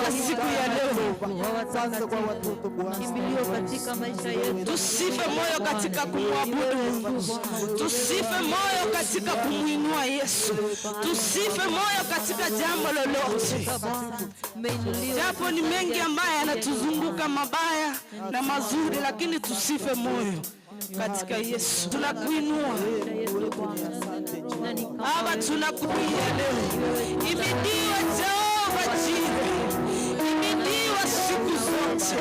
katika siku ya leo. Kimbilio katika maisha yetu. Tusife moyo katika kumwabudu Mungu. Tusife moyo katika kumuinua Yesu. Tusife moyo katika jambo lolote. Japo ni mengi ambayo yanatuzunguka mabaya na mazuri, lakini tusife moyo katika Yesu. Tunakuinua Baba, tunakupigia leo. Imidiwe Jehova Jireh, imidiwe siku zote.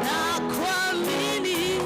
Nakuamini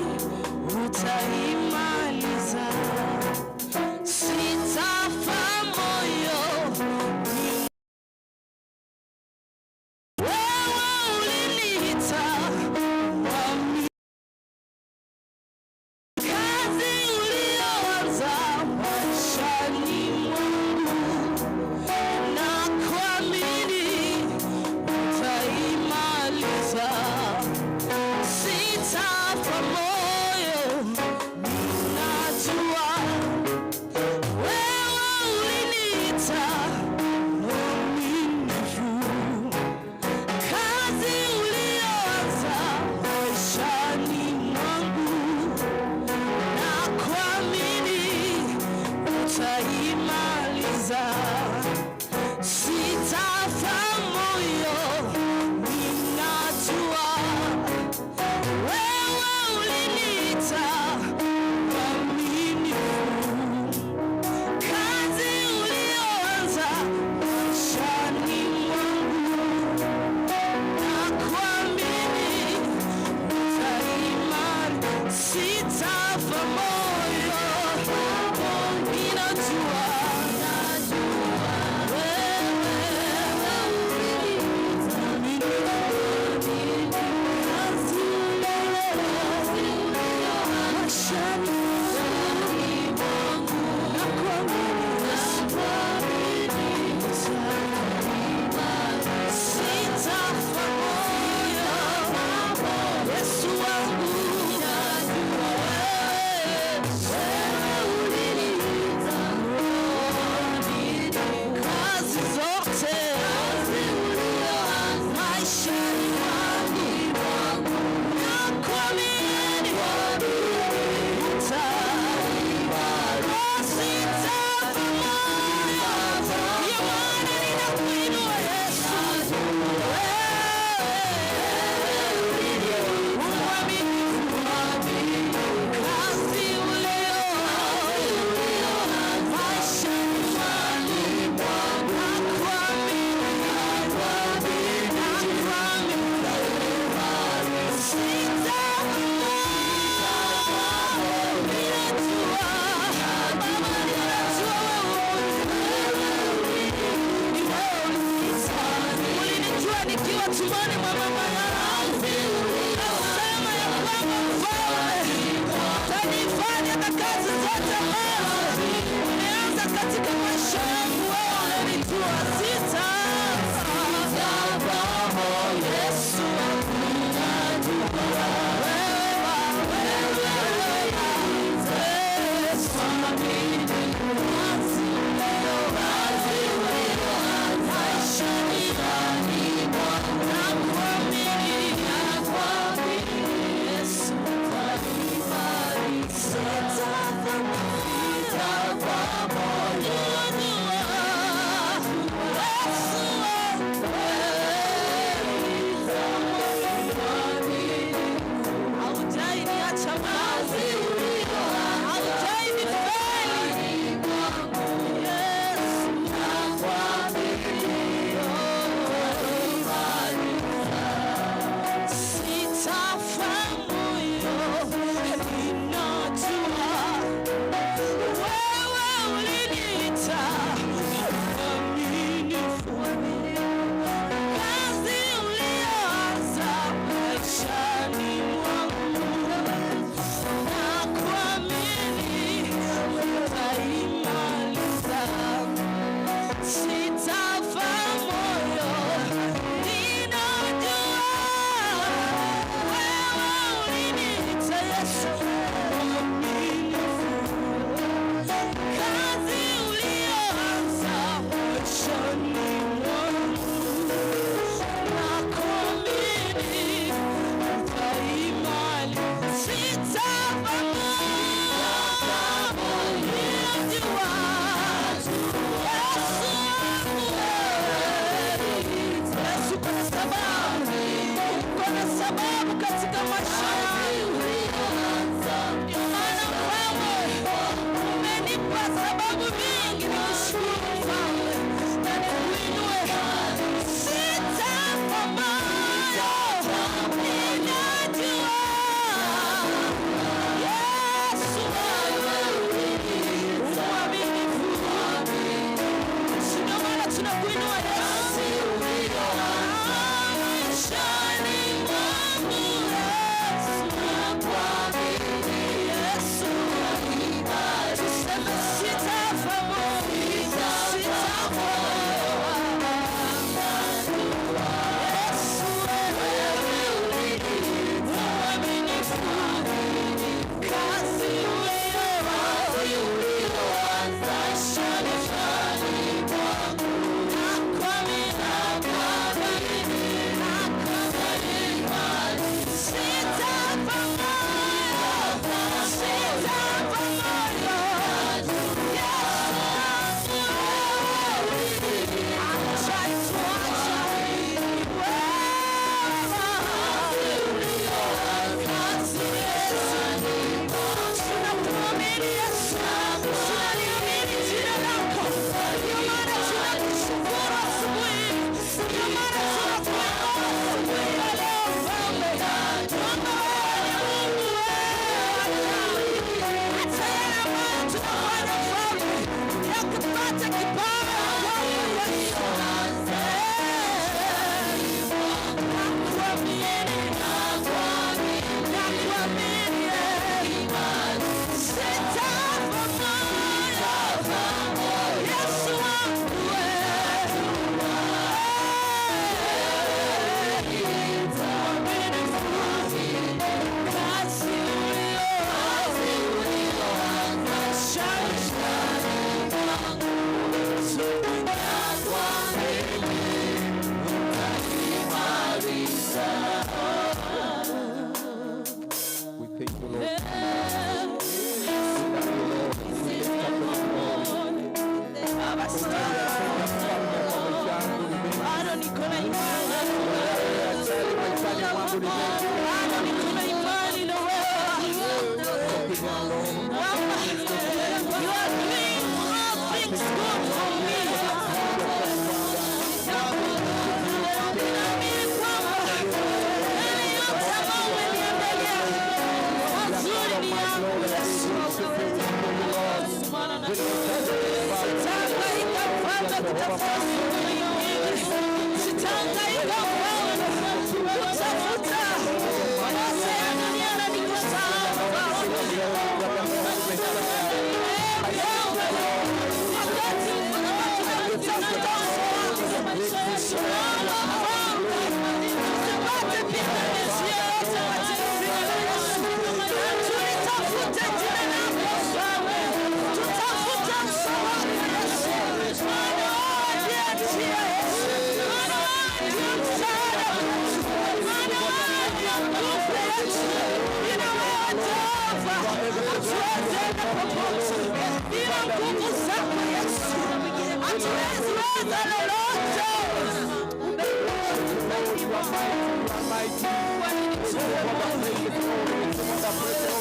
Unaweza lolote.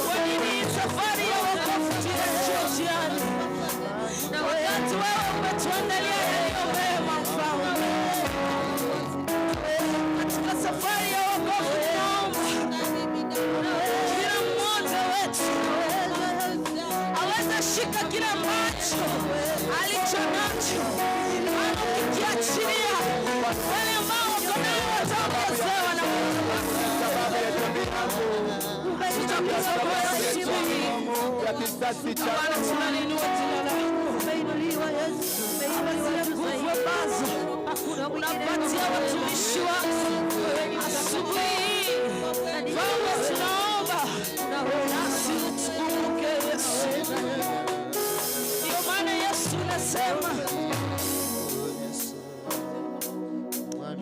Kwa nini safari ya wokovu tunachia njiani? Na wakati wewe umetuandalia yaliyo mema, Mfalme. Katika safari ya wokovu tunaomba kila mmoja wetu aweze shika kile ambacho alicho nacho, kikiachilia wale ambao wako nao wataongezewa na Bwana, tunalinua jina lako. Nguvu ambazo unapatia watumishi wako asubuhi hii, Bwana, tunaomba nasi utukumbuke Yesu. Ndio maana Yesu anasema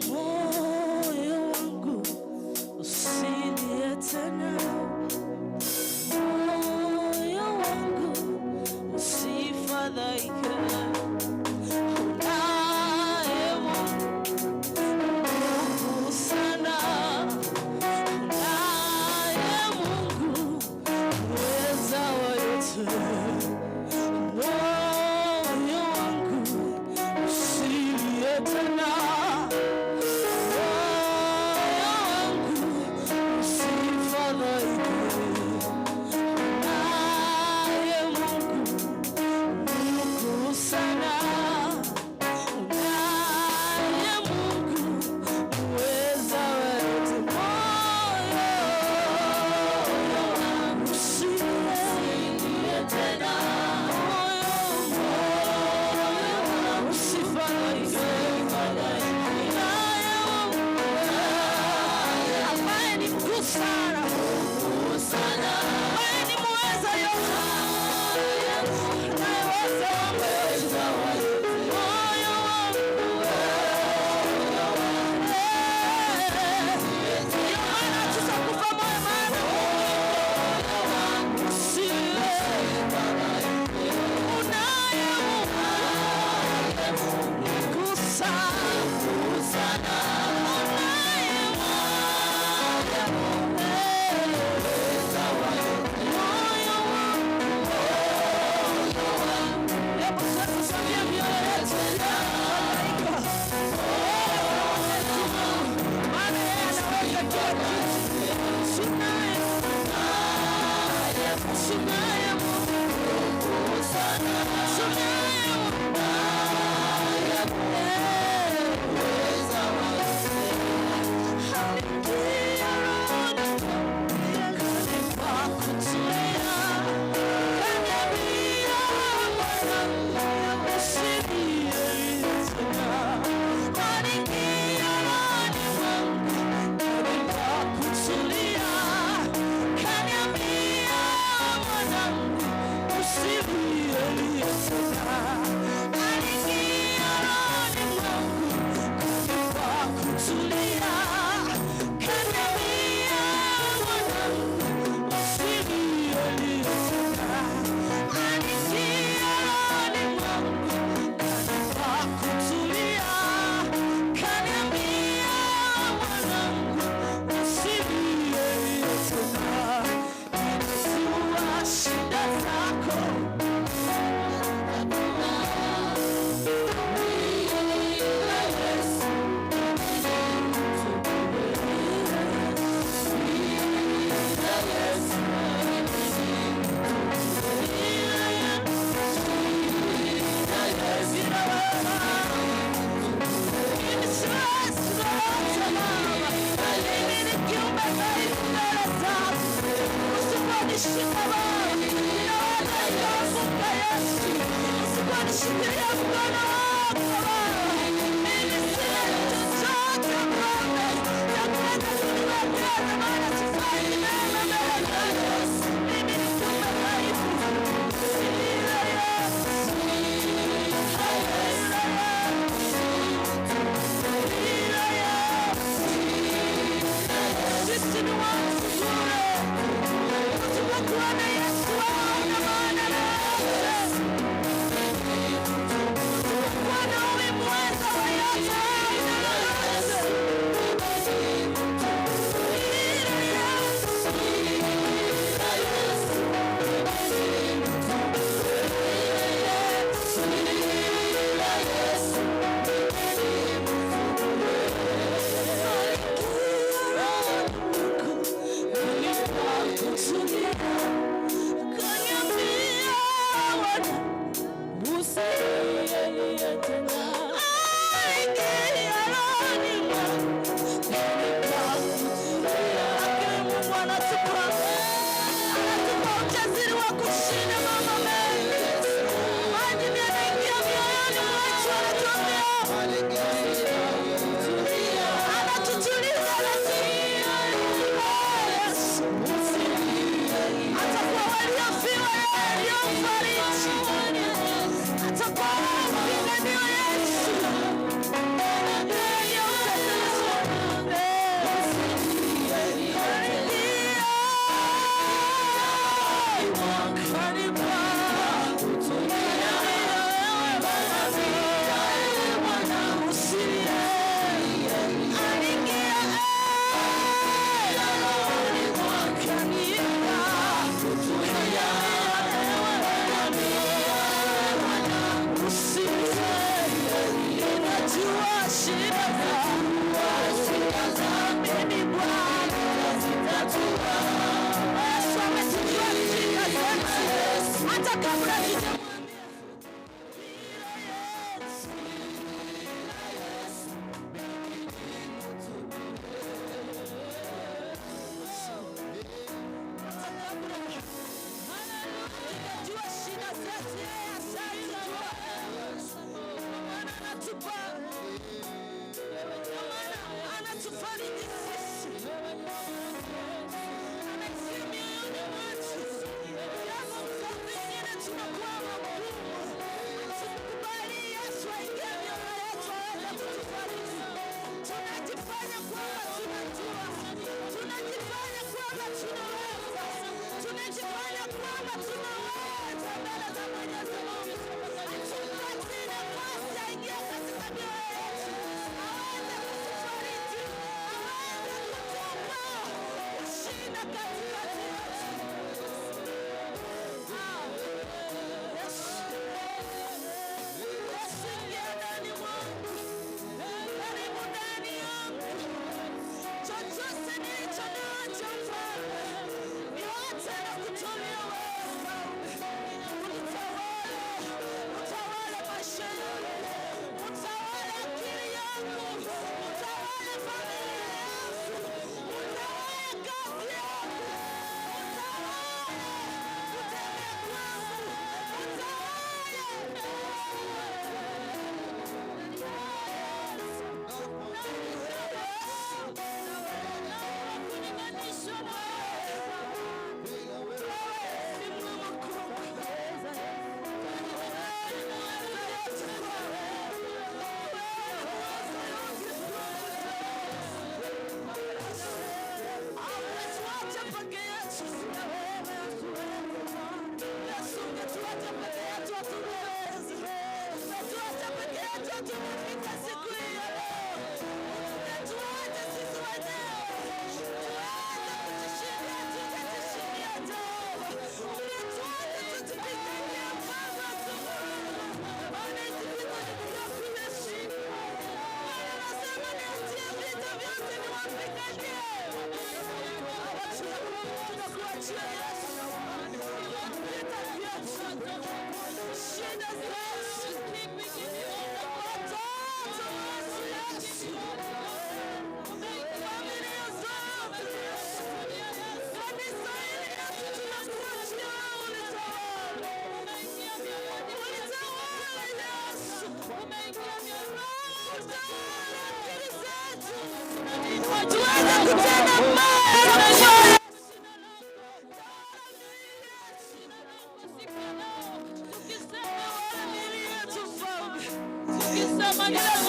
moyo wangu usilie tena, moyo wangu usifadhaike. Unaye Mungu sana, unaye Mungu mweza wa yote. Moyo wangu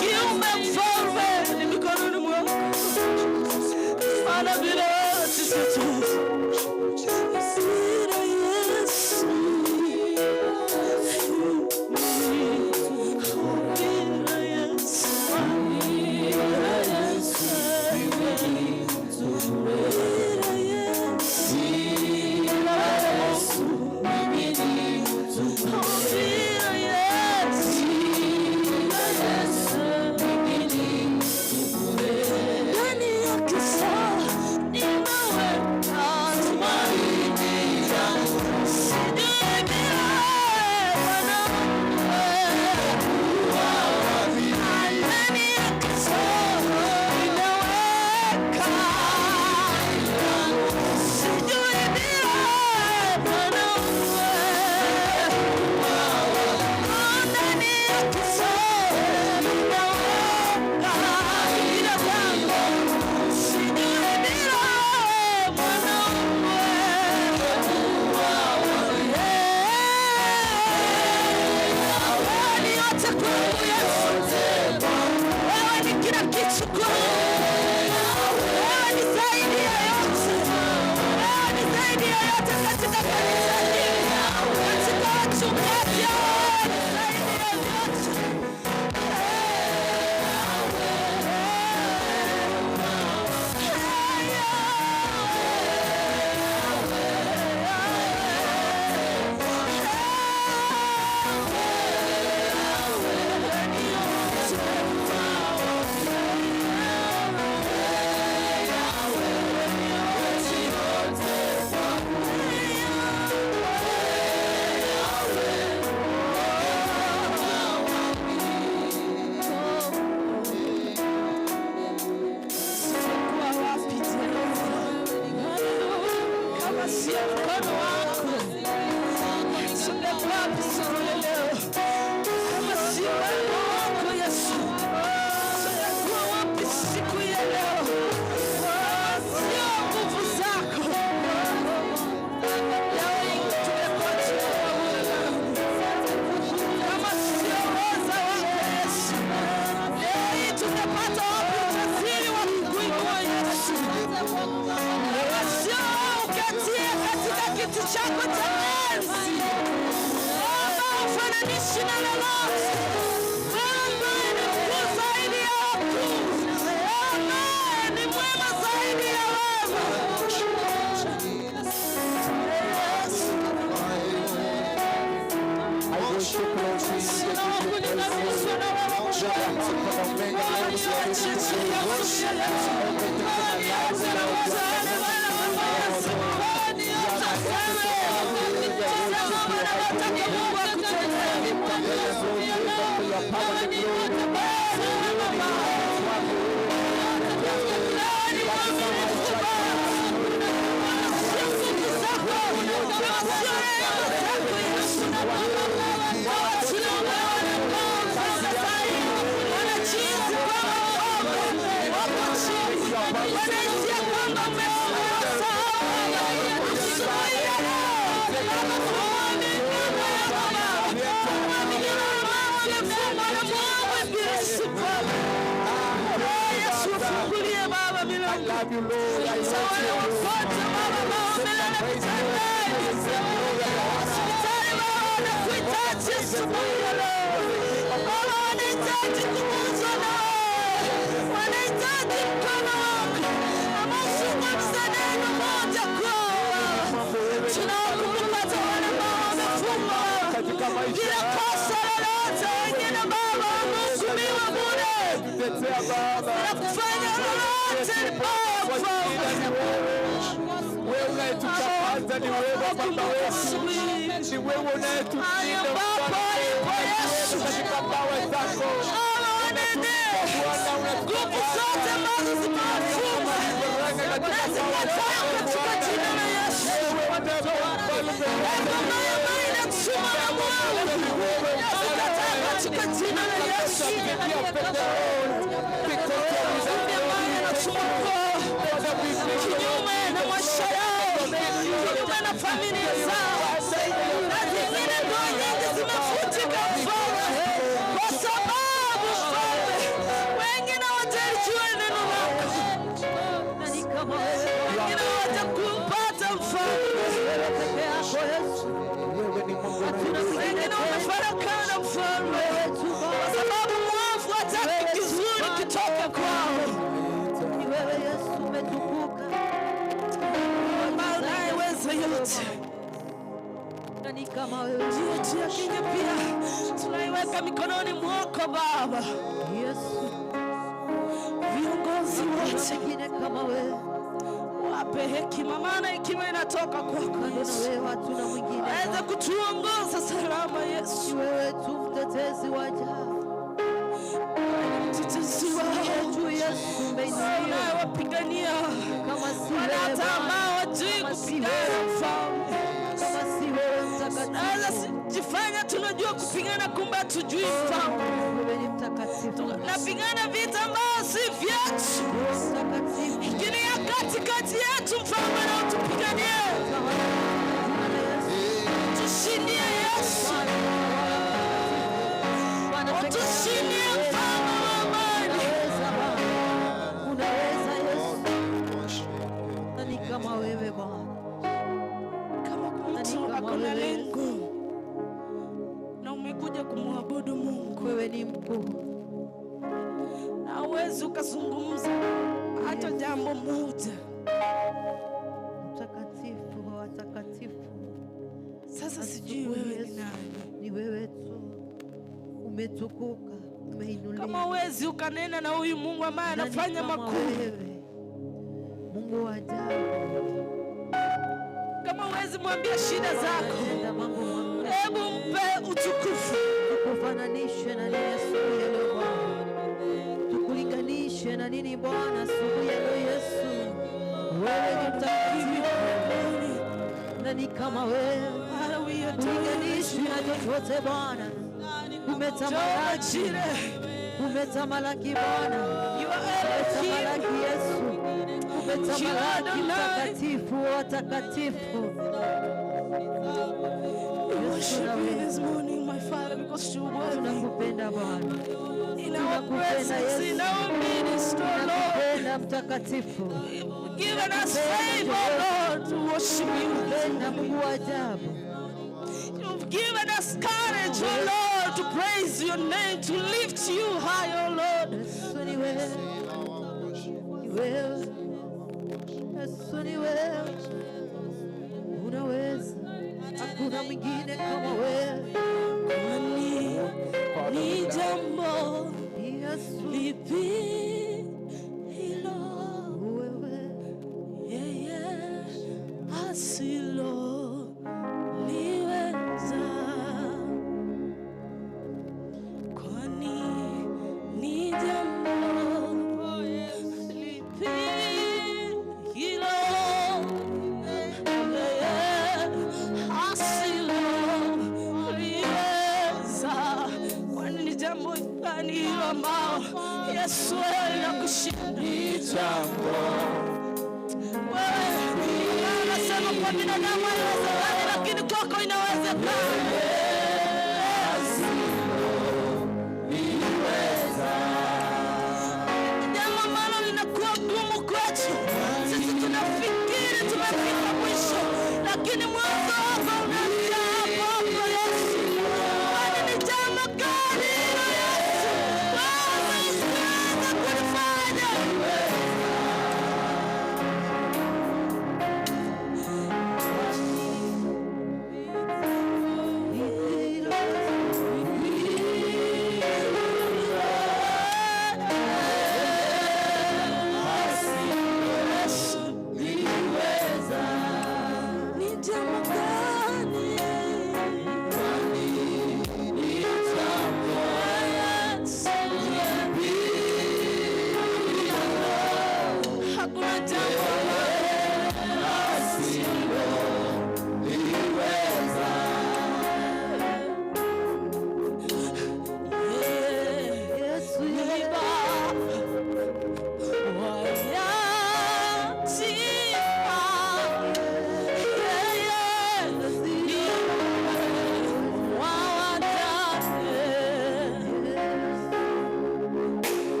Kiumbe mfalme ni mikononi mwako. Ana bila sisi tu. tunatia mkono wako. Tungekuwa wapi siku ya leo kama si wema wako Yesu? Tungekuwa wapi siku ya leo? Sio nguvu zako. Leo hii tungekuwa kama sio uweza wako Yesu. Leo hii tungepata wapi ujasiri wa kukuinua Yesu? Sio uketie katika kiti chako cha enzi. Baba ufananishi na lolote. Baba ni mkuu zaidi ya wakuu. Baba ni mwema zaidi ya wema. Sina wa kulinganishwa na wewe Mungu. Niache chini ya kushia Yesu. Niache na wazane wana wa Yesu. Niache kinyume na maisha yao, kinyume na familia zao, na zingine ndoa nyingi zimefutika Mfalme, kwa sababu Mfalme wengine hawatalijua neno lako, wengine hawatakupata Mfalme, wengine wamefarakana Mfalme, kwa sababu mwovu hataki kizuri kitoke kwao. Njia Kenya pia tunaiweka mikononi mwako Baba. Viongozi wote wape hekima, maana hekima inatoka kwako. Waweze kutuongoza salama Yesu. Wewe tu mtetezi wa ajabu. Mtetezi wetu Yesu, wapigania hata ambao hawajui kupigana Mfalme. Jifanya tunajua kupigana, kumbe hatujui Mfalme. Tunapigana vita ambao si vyetu, ingilia katikati yetu Mfalme na utupiganie. Tushindie Yesu, utushindie Mfalme wa amani. Unaweza Yesu, nani kama wewe Bwana? Hakuna lengo na umekuja kumwabudu Mungu. Wewe ni mkuu na uwezi ukazungumza hata jambo moja. Mtakatifu wa watakatifu. Sasa sijui wewe ni nani. Ni wewe tu, umetukuka, umeinuliwa. Kama uwezi ukanena na huyu Mungu ambaye anafanya makuu, Mungu wa ajabu. Kama uwezi mwambia shida zako, hebu mpe utukufu. Tukufananishe na nini asubuhi ya leo Bwana? Tukulinganishe na nini Bwana asubuhi ya leo Yesu? Wewe ni mtakatifu, nani kama wewe? Ulinganishwi na chochote Bwana. Umetamalaki, umetamalaki Bwana, umetamalaki Yesu, umetamalaki mtakatifu wa watakatifu. Tunakupenda Bwana, tunakupenda Yesu, tunakupenda mtakatifu. Given us favor, Lord, to worship you. Mungu wa ajabu. You've given us courage, oh Lord, to praise your name, to lift you high, oh Lord. Yesu ni wewe, ni wewe, Yesu ni wewe. Unaweza, hakuna mwingine kama wewe. Kwani ni jambo lipi hilo yeye asilo liweza? Kwani ni jambo lipi hilo yeye asilo liweza? Kwani ni jambo gani hilo ambao Yesu anakushinda? Ni jambo anasema kwa binadamu haiwezekani, lakini kwako inawezekana. Jambo ambalo linakuwa gumu kwetu sisi, tunafikiri tumefika mwisho, lakini mwanzo wako unaanzia hapo hapo Yesu. Kwani ni jambo gani hilo Yesu waweza kulifanya?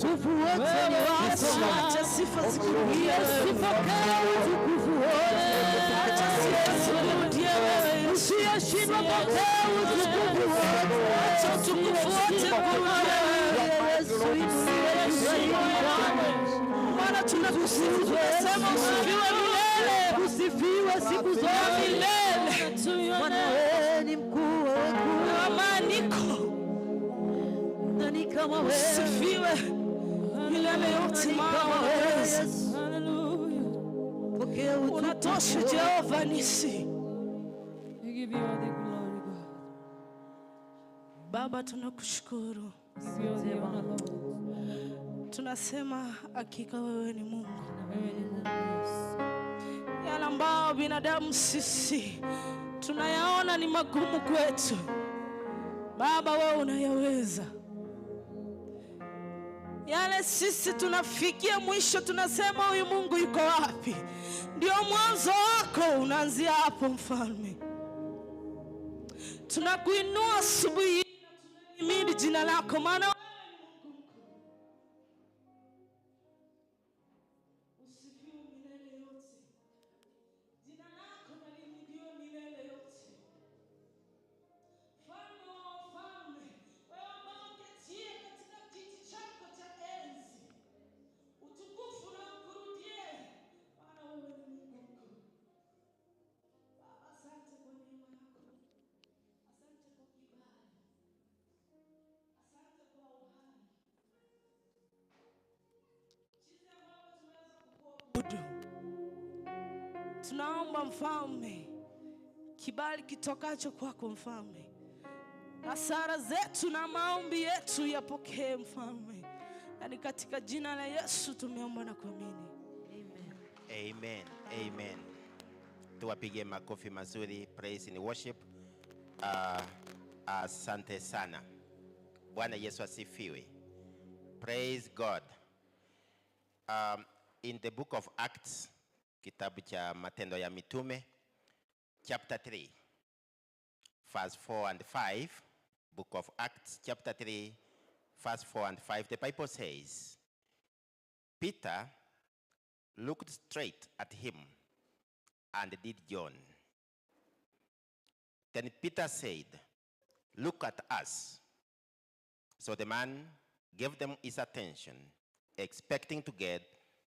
utukufu wote ni Yesu, wako. acha sifa zikurudie Yesu, pokea utukufu wote. Acha sifa zikurudie wewe. Usiyeshindwa, pokea utukufu wote. Acha utukufu wote kurudie wewe. Yesu, inuliwe juu zaidi Bwana. Bwana, tunakusifu, tunasema usifiwe milele. Usifiwe siku zote Milele. Bwana, wewe ni mkuu wa wakuu. Maandiko, Nani kama wewe? usifiwe milele yote, Nani maana kama wewe, unaweza. Yesu? Pokea utukufu Unatosha wote. Jehova Nisi. We give you all the glory, God. Baba, tunakushukuru, We give you all the honor, Lord. tunasema hakika wewe ni Mungu. Wewe ni Mungu, yes. Yale ambao binadamu sisi tunayaona ni magumu kwetu, Baba wewe unayaweza. Yale sisi tunafikia mwisho tunasema huyu Mungu yuko wapi? Ndio mwanzo wako unaanzia hapo, Mfalme. Tunakuinua asubuhi hii na tunahimidi jina lako, maana usifiwe milele yote. Jina lako na lihimidiwe milele yote. Mfalme wa wafalme, wewe ambao uketie katika kiti chako cha enzi, utukufu na ukurudie, maana wewe ni Mungu mkuu. Baba, asante kwa neema yako, asante kwa kibali, asante kwa uhai, jinsi ambavyo tunaweza kukuabudu. Tunaomba Mfalme, kibali kitokacho kwako Mfalme, na sala zetu na maombi yetu yapokee Mfalme, na ni katika jina la Yesu tumeomba na kuamini. Amen. Amen. Tuwapige makofi mazuri, praise and worship. Asante sana. Bwana Yesu asifiwe. Praise God. In the book of Acts, kitabu cha Matendo ya Mitume, chapter 3, verse 4 and 5, book of Acts, chapter 3, verse 4 and 5, the Bible says, Peter looked straight at him and did John. Then Peter said, "Look at us." So the man gave them his attention, expecting to get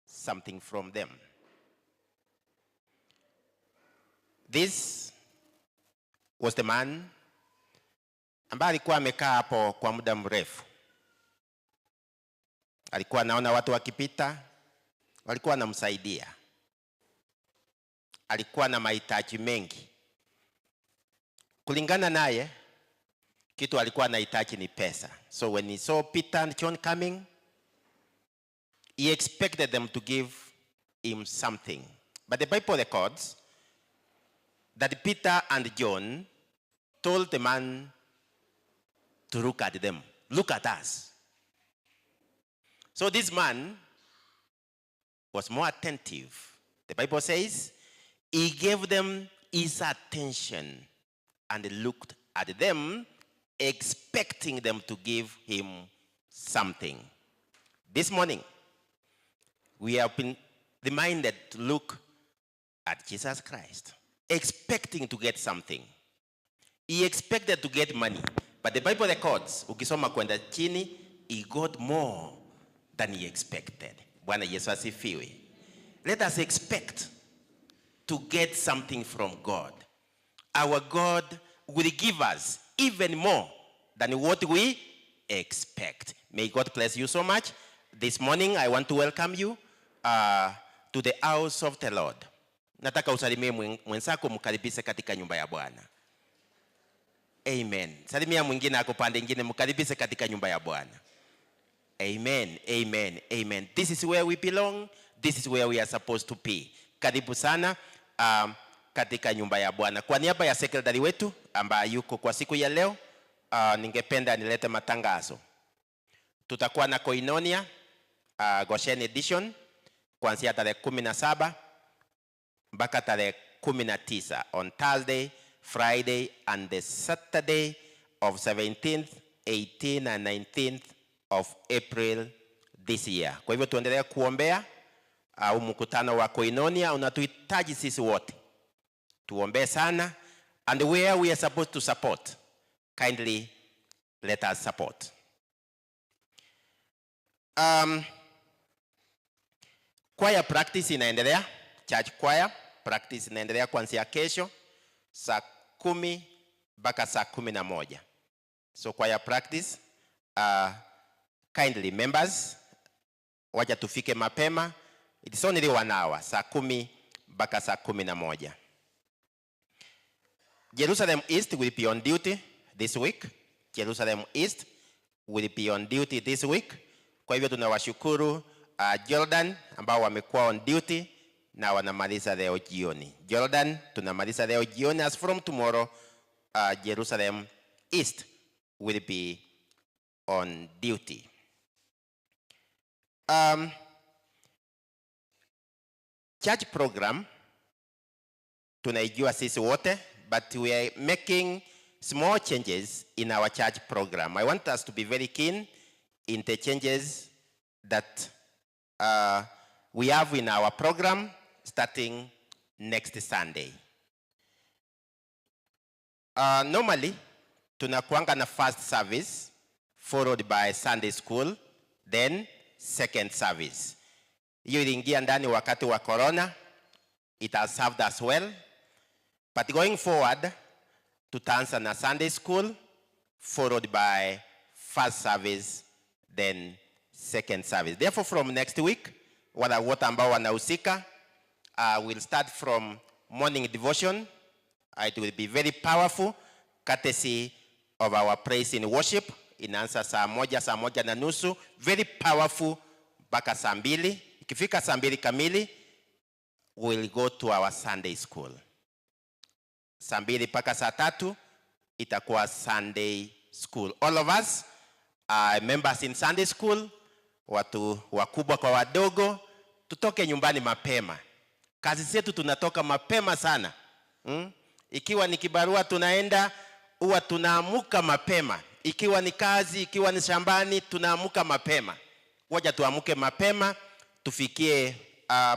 something from them. This was the man ambaye alikuwa amekaa hapo kwa muda mrefu. Alikuwa anaona watu wakipita, walikuwa wanamsaidia. Alikuwa na mahitaji mengi. Kulingana naye, kitu alikuwa anahitaji ni pesa. So when he saw Peter and John coming, he expected them to give him something. But the Bible records that Peter and John told the man to look at them. Look at us. So this man was more attentive. The Bible says he gave them his attention and looked at them, expecting them to give him something. This morning, we have been reminded to look at Jesus Christ, expecting to get something. He expected to get money, but the Bible records, ukisoma kwenda chini, he got more than he expected. Bwana Yesu asifiwe. Let us expect to get something from God. Our God will give us even more than what we expect. May God bless you so much. This morning I want to welcome you to the house of the Lord. Nataka usalimie mwenzako, mkaribishe katika nyumba ya Bwana. Amen. Salimia mwingine ako pande nyingine, mkaribishe katika nyumba ya Bwana. Amen, amen, amen. This is where we belong. This is where we are supposed to be. Karibu sana katika nyumba ya Bwana. Kwa niaba ya secretary wetu ambaye yuko kwa siku ya leo, ningependa nilete matangazo. Tutakuwa na Koinonia Goshen edition kuanzia tarehe 17 mpaka tarehe 19 on Thursday, Friday and the Saturday of 17th, 18th and 19th of April this year. Kwa hivyo tuendelee kuombea mkutano wa Koinonia unatuhitaji sisi wote. Tuombee sana, and where we are supposed to support, kindly let us support. Choir practice inaendelea, church choir practice inaendelea kuanzia kesho saa 10 mpaka saa 11. So choir practice, kindly members, wacha tufike mapema. It's only 1 hour, saa 10 mpaka saa 11. Jerusalem East will be on duty this week. Jerusalem East will be on duty this week. Kwa hivyo tunawashukuru Jordan ambao wamekuwa on duty na wanamaliza leo jioni. Jordan tunamaliza leo jioni. As from tomorrow, Jerusalem East will be on duty. Church program tunaijua sisi wote, but we are making small changes in our church program. I want us to be very keen in the changes that we have in our program starting next Sunday. Normally, tunakuanga na first service followed by Sunday school, then second service. Hiyo iliingia ndani wakati wa corona. It has served us well. But going forward, tutaanza na Sunday school followed by first service, then second service. Therefore, from next week, wote ambao wanahusika, we'll start from morning devotion. It will be very powerful, courtesy of our praise in worship. Inaanza saa 1:30. Very powerful mpaka saa 2. Ikifika saa 2 kamili, we'll go to our Sunday school. Saa 2 mpaka saa 3 itakuwa Sunday school. All of us are members in Sunday school. Watu wakubwa kwa wadogo, tutoke nyumbani mapema. Kazi zetu tunatoka mapema sana. Ikiwa ni kibarua tunaenda, huwa tunaamuka mapema. Ikiwa ni kazi, ikiwa ni shambani, tunaamuka mapema. Wacha tuamuke mapema, tufikie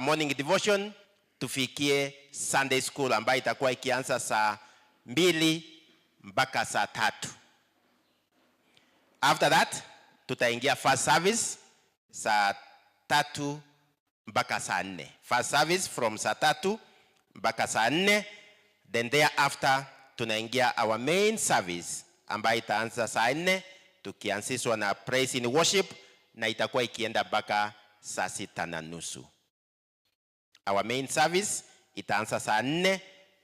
morning devotion, tufikie Sunday school ambayo itakuwa ikianza saa 2 mpaka saa 3. After that, tutaingia first service saa 3 mpaka saa 4. First service from saa 3 mpaka saa 4. Then thereafter tunaingia our main service ambayo itaanza saa 4, tukianzishwa na praise in worship na itakuwa ikienda mpaka saa 6:30. Our main service itaanza saa 4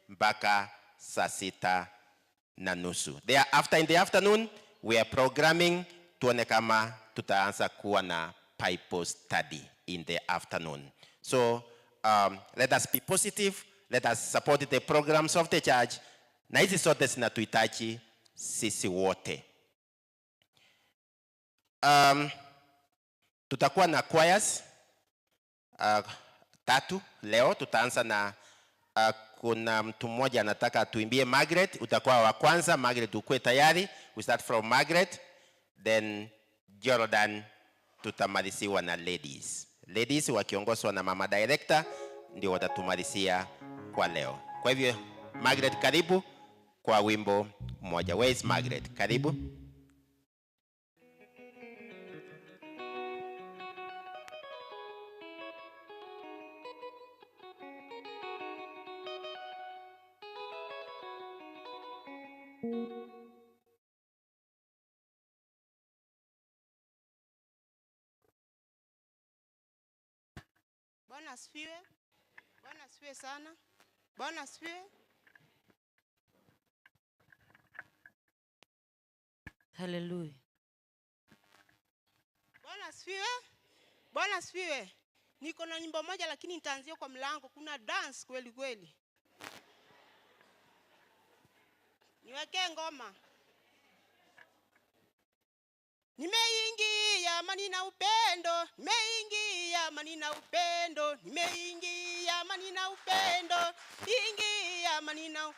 mpaka saa 6:30. Thereafter in the afternoon we are programming tuone kama tutaanza kuwa na Bible study in the afternoon. So let us be positive, let us support the programs of the church. Na hizi sote zinatuhitaji sisi wote. Tutakuwa na choirs 3 leo. Tutaanza na kuna mtu mmoja anataka tuimbie Margaret. Utakuwa wa kwanza. Margaret, ukue tayari. We start from Margaret, then Jordan, tutamaliziwa na ladies. Ladies wakiongozwa na mama director ndio watatumalizia kwa leo. Kwa hivyo Margaret, karibu kwa wimbo mmoja. Where is Margaret? Karibu. Bwana asifiwe. Bwana asifiwe sana. Bwana asifiwe. Hallelujah. Bwana asifiwe. Bwana asifiwe. Niko na nyimbo moja lakini nitaanzia kwa mlango. Kuna dance kweli kweli. Niweke ngoma. Nimeingia amani na upendo, nimeingia amani na upendo, nimeingia amani na upendo, ingia amani na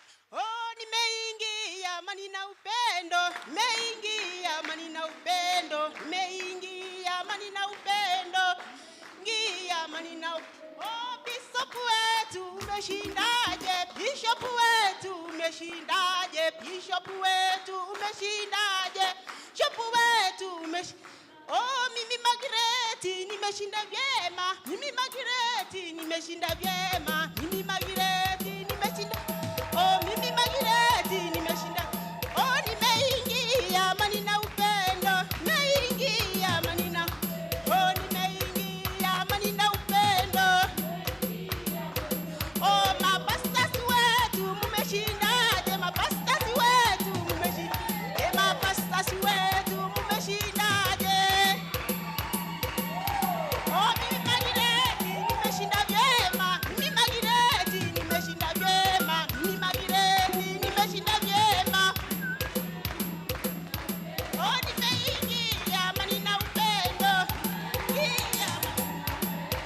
nimeingia amani na upendo, nimeingia amani na upendo, nimeingia amani na upendo. wetu umeshindaje? Bishop wetu umeshindaje? Bishop wetu umeshindaje? Bishop wetu Oh, mimi Magreti nimeshinda vyema. Mimi Magreti nimeshinda vyema. Mimi Magreti nimeshinda. Oh, mimi Magreti nimeshinda. Oh, nimeingia amani na upendo. Nimeingia amani na. Oh, nimeingia amani na upendo. Oh, mapastors wetu mmeshindaje? Mapastors wetu mmeshinda. Mapastors wetu mmeshindaje? Oh, mimi Magreti nimeshinda vyema. Mimi Magreti nimeshinda vyema. Mimi Magreti nimeshinda vyema. Oh, nimeingia amani na upendo.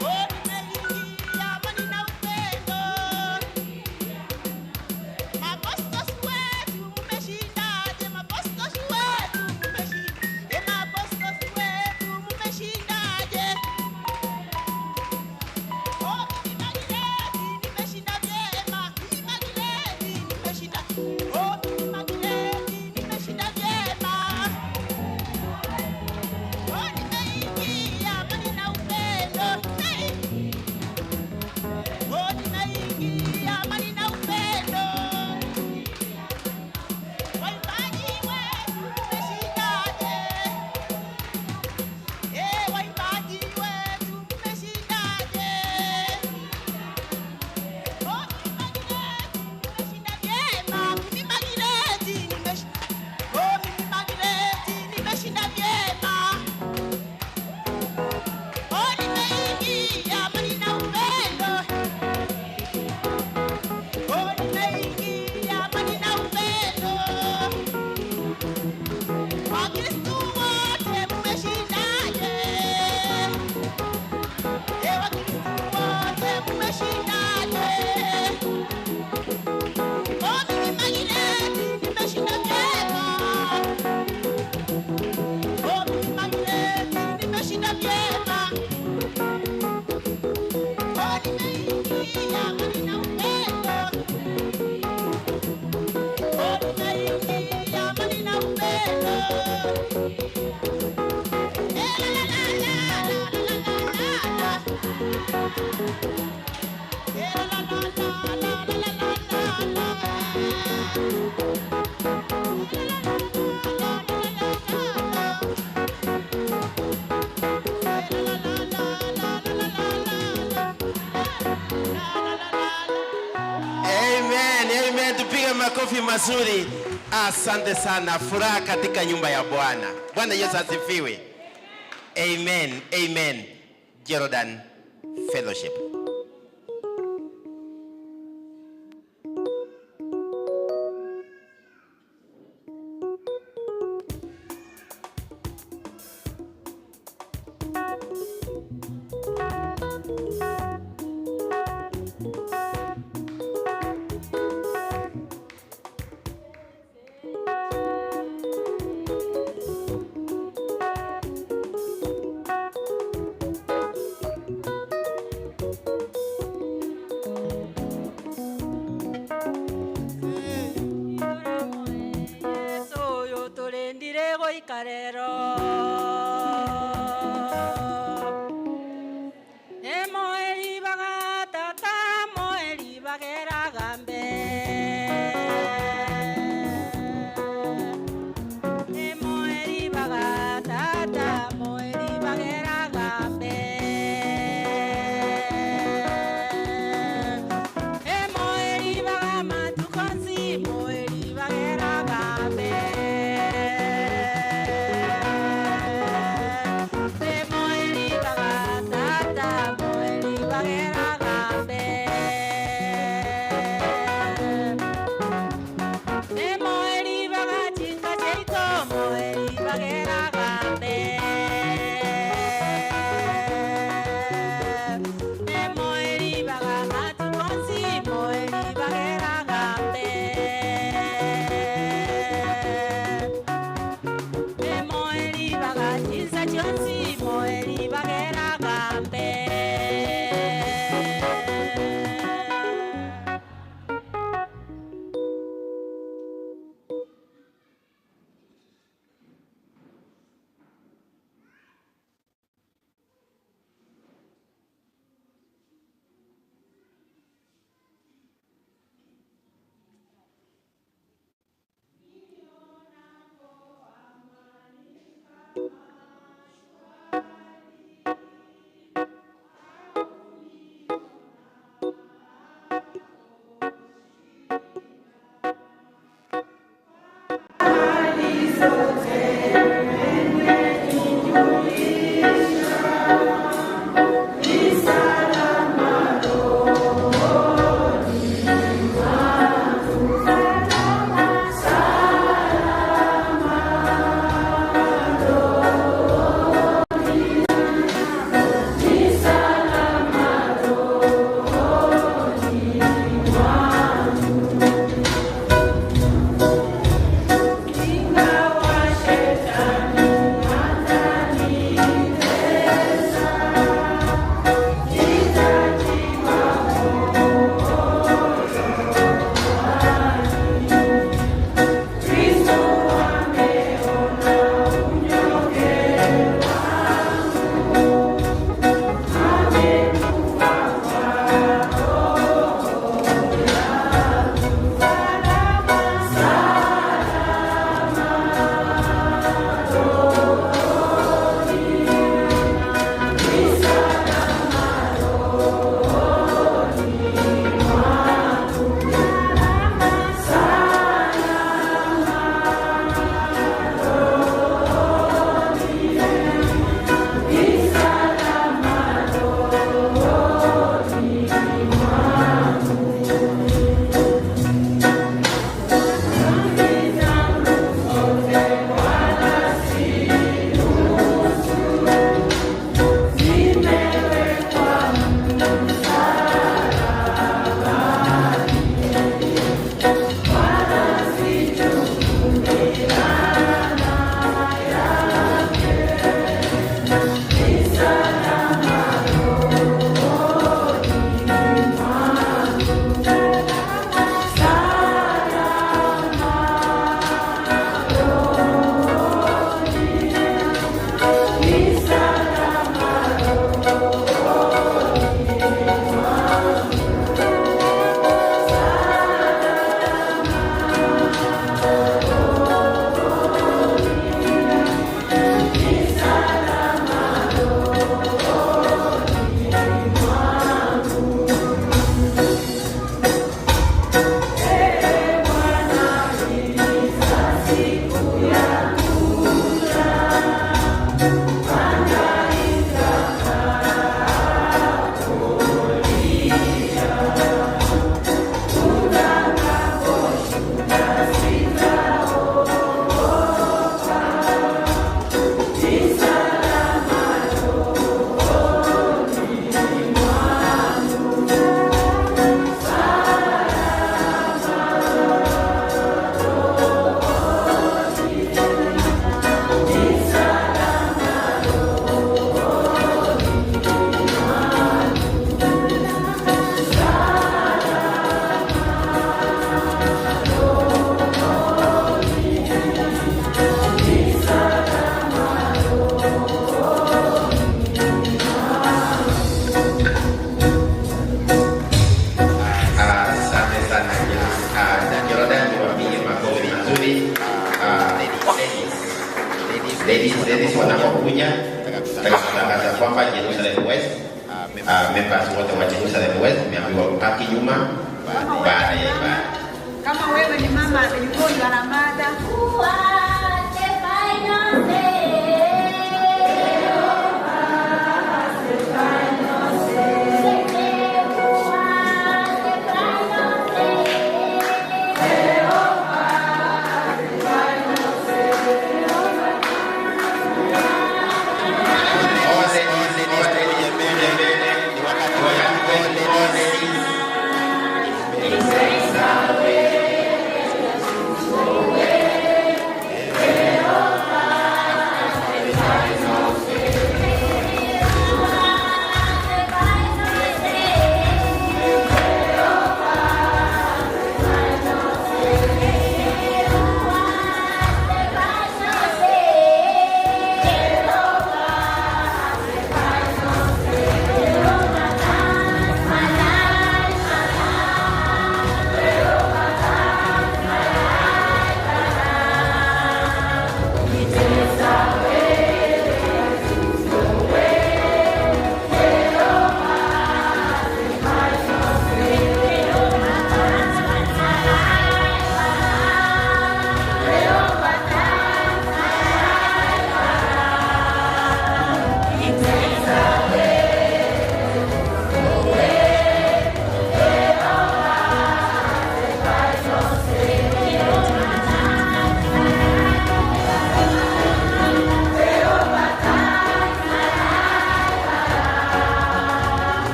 Oh, nimeingia amani na upendo. Mapastors wetu mmeshindaje? Mapastors wetu mmeshinda. Mapastors wetu mmeshindaje? Oh, mimi Magreti nimeshinda vyema. Mimi Magreti nimeshinda. Oh, mimi Magreti nimeshinda vyema. Oh, nimeingia amani na upendo. Oh, nimeingia amani na upendo. Waimbaji wetu mmeshindaje? Waimbaji wetu mmeshindaje? Oh, mimi Magreti nimeshinda vyema. Mimi Magreti nimeshinda. Oh, mimi Magreti nimeshinda vyema. Oh, nimeingia amani na upendo. Oh, nimeingia amani na upendo. Wakristo wote mmeshindaje? Wakristo wote mmeshindaje? Oh, mimi Magreti nimeshinda vyema. Oh, mimi Magreti nimeshinda vyema. Oh, nimeingia amani na upendo. Oh, nimeingia amani na upendo. La la la la la la la la. La la la la la la la Amen, amen. Tupige makofi mazuri. Asante sana. Furaha katika nyumba ya Bwana. Bwana Yesu asifiwe. Amen, amen. Jordan Fellowship. ladies wanapokuja tutakatangaza kwamba Jerusalem West members wote wa Jerusalem West wameambiwa mpaki nyuma baada ya ibada. Kama wewe ni mama mgonjwa na mada Amen.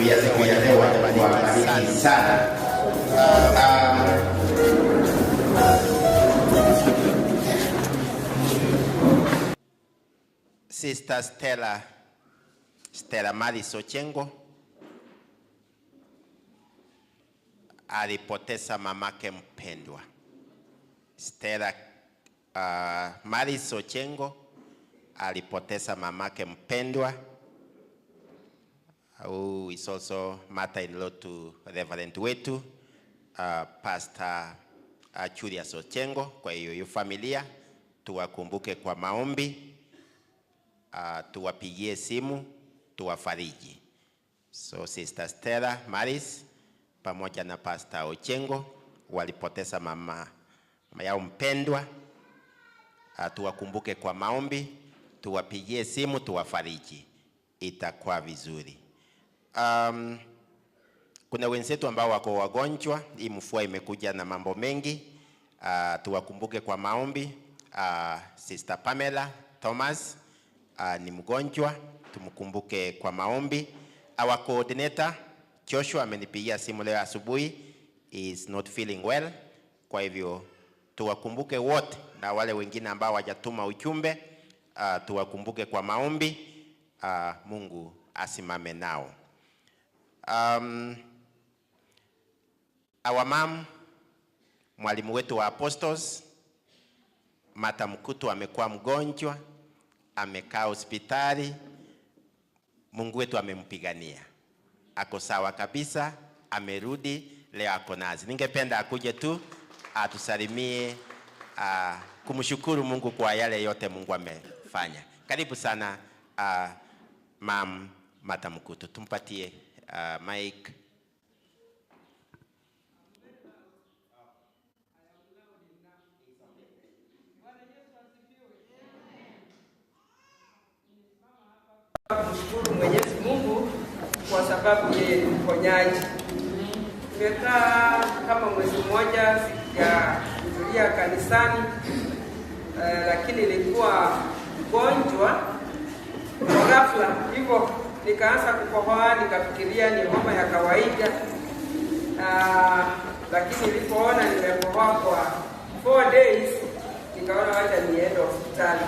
kuhudhuria siku ya leo, wabariki sana. Sister Stella Maris Ochengo alipoteza mamake mpendwa. Stella Maris Ochengo alipoteza mamake mpendwa, who is also mother-in-law to Reverend wetu Pastor Julius Ochengo. Kwa hiyo familia tuwakumbuke kwa maombi, tuwapigie simu, tuwafariji. So Sister Stella Maris pamoja na Pastor Ochengo walipoteza mama yao mpendwa. Tuwakumbuke kwa maombi, tuwapigie simu, tuwafariji. Itakuwa vizuri. Kuna wenzetu ambao wako wagonjwa, hii mvua imekuja na mambo mengi. Tuwakumbuke kwa maombi. Sister Pamela Thomas ni mgonjwa, tumkumbuke kwa maombi. Our coordinator Joshua amenipigia simu leo asubuhi, is not feeling well. Kwa hivyo tuwakumbuke wote, na wale wengine ambao hawajatuma ujumbe tuwakumbuke kwa maombi. Mungu asimame nao. Our mom, mwalimu wetu wa Apostles Martha Mkutu amekuwa mgonjwa, amekaa hospitali. Mungu wetu amempigania, ako sawa kabisa, amerudi leo, ako nazi. Ningependa akuje tu atusalimie, kumshukuru Mungu kwa yale yote Mungu amefanya. Karibu sana Mom Martha Mkutu, tumpatie mic. Kumshukuru Mwenyezi Mungu kwa sababu yeye ni mponyaji. Nimekaa kama mwezi mmoja sijahudhuria kanisani, lakini nilikuwa mgonjwa kwa ghafla, hivyo nikaanza kukohoa, nikafikiria ni homa ya kawaida. Lakini nilipoona nimekohoa kwa 4 days, nikaona wacha niende hospitali.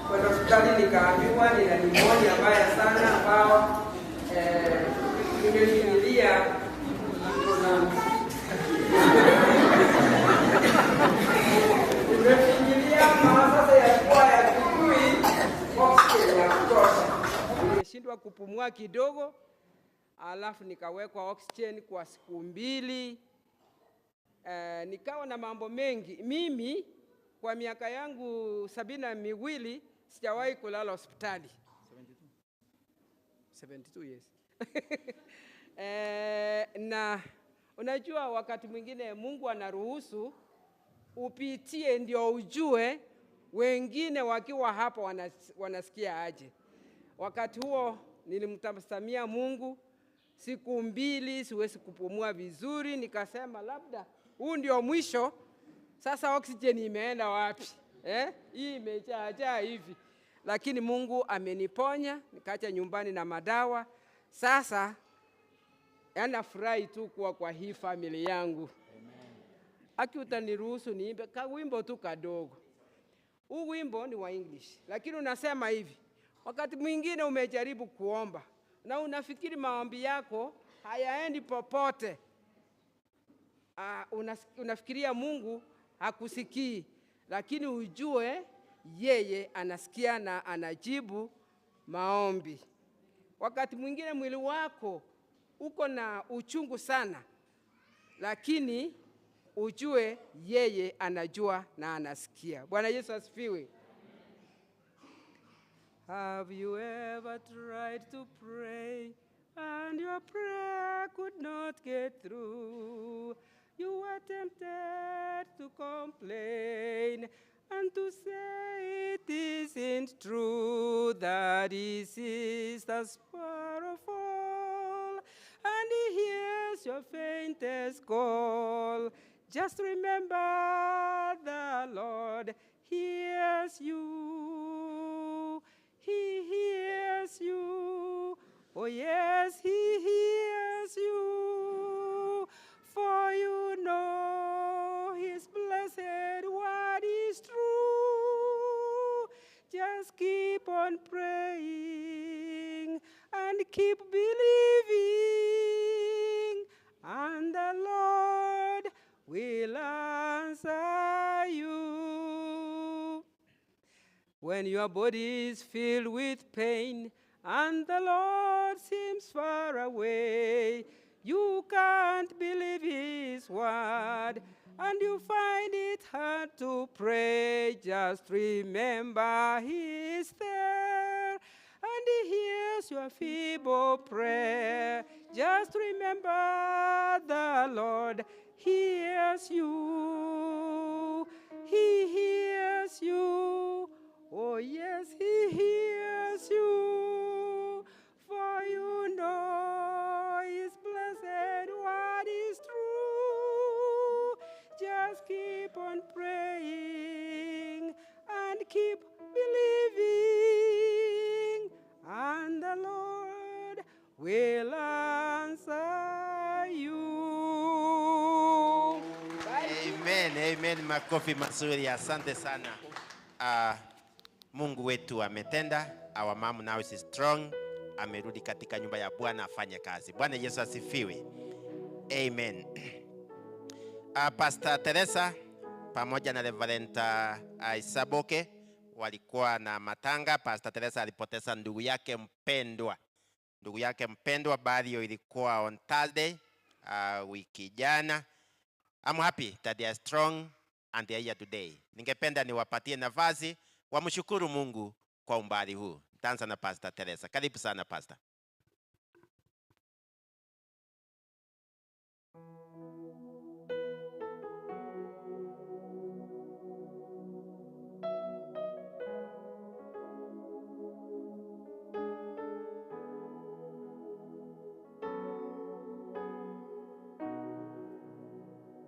Kwenda hospitali nikaambiwa nina pneumonia mbaya sana, ambao nimefinyilia sasa ya kuwa ya kujui oxygen ya kutosha. Nimeshindwa kupumua kidogo, alafu nikawekwa oxygen kwa siku 2. Nikawa na mambo mengi. Mimi kwa miaka yangu 72 sijawahi kulala hospitali. 72 yes. Na unajua wakati mwingine Mungu anaruhusu upitie ndio ujue wengine wakiwa hapo wanasikia aje. Wakati huo nilimtazamia Mungu, siku 2 siwezi kupumua vizuri, nikasema labda huu ndio mwisho. Sasa oxygen imeenda wapi? Hii imejaa hivi. Lakini Mungu ameniponya, nikaacha nyumbani na madawa. Sasa nafurahi tu kuwa kwa hii familia yangu. Aki utaniruhusu niimbe wimbo tu kadogo. Huu wimbo ni wa English, lakini unasema hivi: wakati mwingine umejaribu kuomba na unafikiri maombi yako hayaendi popote. Unafikiria Mungu hakusikii, lakini ujue yeye anasikia na anajibu maombi. Wakati mwingine mwili wako uko na uchungu sana, lakini ujue yeye anajua na anasikia. Bwana Yesu asifiwe. Have you ever tried to pray and your prayer could not get through? You were tempted to complain and to say it isn't true, that this is the spur of all, and he hears your faintest call. Just remember the Lord hears you. He hears you. Oh yes, he hears on praying and keep believing, and the Lord will answer you. When your body is filled with pain and the Lord seems far away, you can't believe His word, and you find it hard to pray, just remember He is there, and He hears your feeble prayer. Just remember the Lord hears you. He hears you. Oh yes, He hears you. For you know His blessed word is true. Just keep on praying and keep believing, and the Lord will answer you. Amen, amen. Makofi mazuri, asante sana. Mungu wetu ametenda. Our mom now is strong. Amerudi katika nyumba ya Bwana afanye kazi. Bwana Yesu asifiwe. Amen. Pastor Teresa pamoja na Reverend Isaboke walikuwa na matanga. Pastor Teresa alipoteza ndugu yake mpendwa. Ndugu yake mpendwa, bali ilikuwa on Thursday wiki jana. I'm happy that they are strong and they are here today. Ningependa niwapatie nafasi wamshukuru Mungu kwa umbali huu. Nitaanza na Pastor Teresa. Karibu sana Pastor.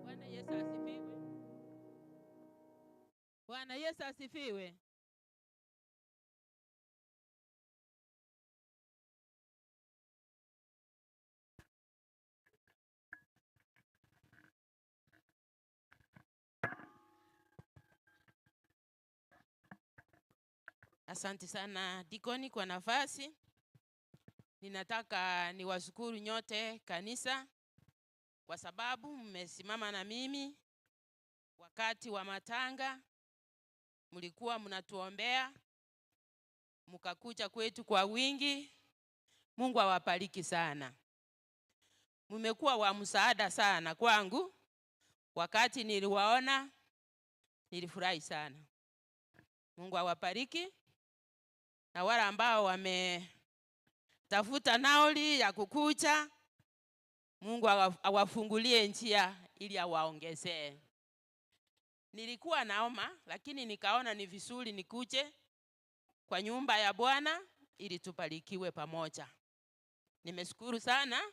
Bwana Yesu asifiwe. Bwana Yesu asifiwe. Asante sana Dikoni kwa nafasi. Ninataka niwashukuru nyote kanisa kwa sababu mmesimama na mimi wakati wa matanga. Mlikuwa mnatuombea, mkakuja kwetu kwa wingi. Mungu awabariki sana. Mmekuwa wa msaada sana kwangu. Wakati niliwaona nilifurahi sana. Mungu awabariki. Na wale ambao wametafuta nauli ya kukuja, Mungu awafungulie njia ili awaongezee. Nilikuwa naoma, lakini nikaona ni vizuri nikuje kwa nyumba ya Bwana ili tubarikiwe pamoja. Nimeshukuru sana.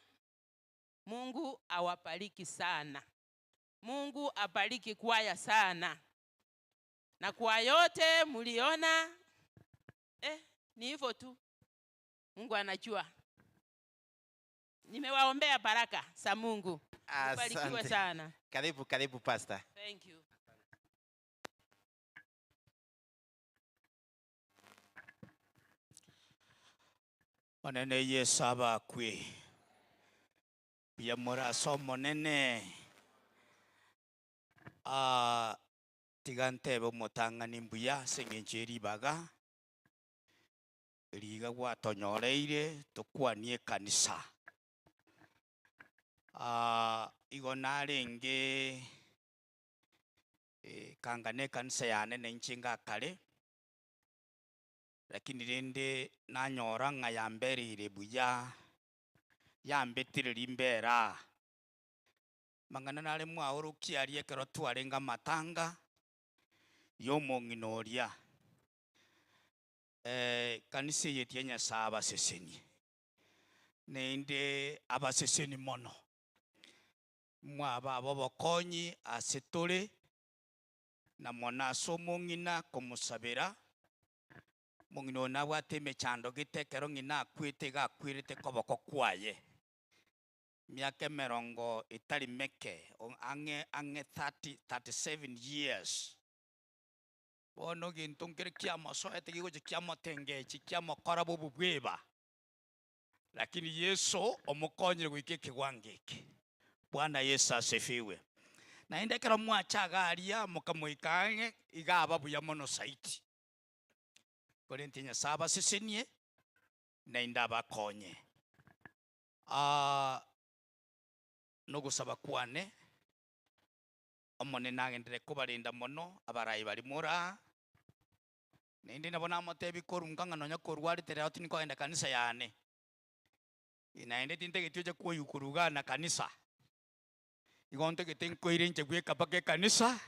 Mungu awabariki sana. Mungu abariki kwaya sana. Na kwa yote mliona, ni hivyo tu. Mungu anajua. Nimewaombea baraka za Mungu. Mbarikiwe sana. Karibu Pastor. Thank you. Manene Yesu abakwe. Pia moraso monene. Tigantebo motangani mbuya sengenjeri baga. Liga watonyoreire tukwanie kanisa. Igonarenge kangane kanisa yane nenchinga kale. Lakini rende nanyora nga yamberire buya yambetire limbera mangana nale mwaoruki aliekero twarenga matanga yomonginoria kanisa yetienya saba seseni nende abaseseni mono mwaba abo bokonyi asetole na mona somongina komusabira mongino na wateme chando gitekero ngina kwite ga kwirite koboko kwaye miaka merongo itali meke ange 37 years Bono gintungire kiamo soete gigo kiamo tengechi kiamo korabo bubweba. Lakini Yesu omukonyire gwike kigwangiki. Bwana Yesu asifiwe. Na indekera mwachaga aria mukamuikange igaba buya mono saiti. Korintinya saba sisenie na indaba konye. Nogusaba kwane omone nagendere kubarinda mono abarayi bali mura. Nindi nabona amotebi korunganga nonya korwari tere hoti niko enda kanisa yane. Inaende tinte getuje kuyukuruga na kanisa. Igonte getenko irenche gweka pake kanisa.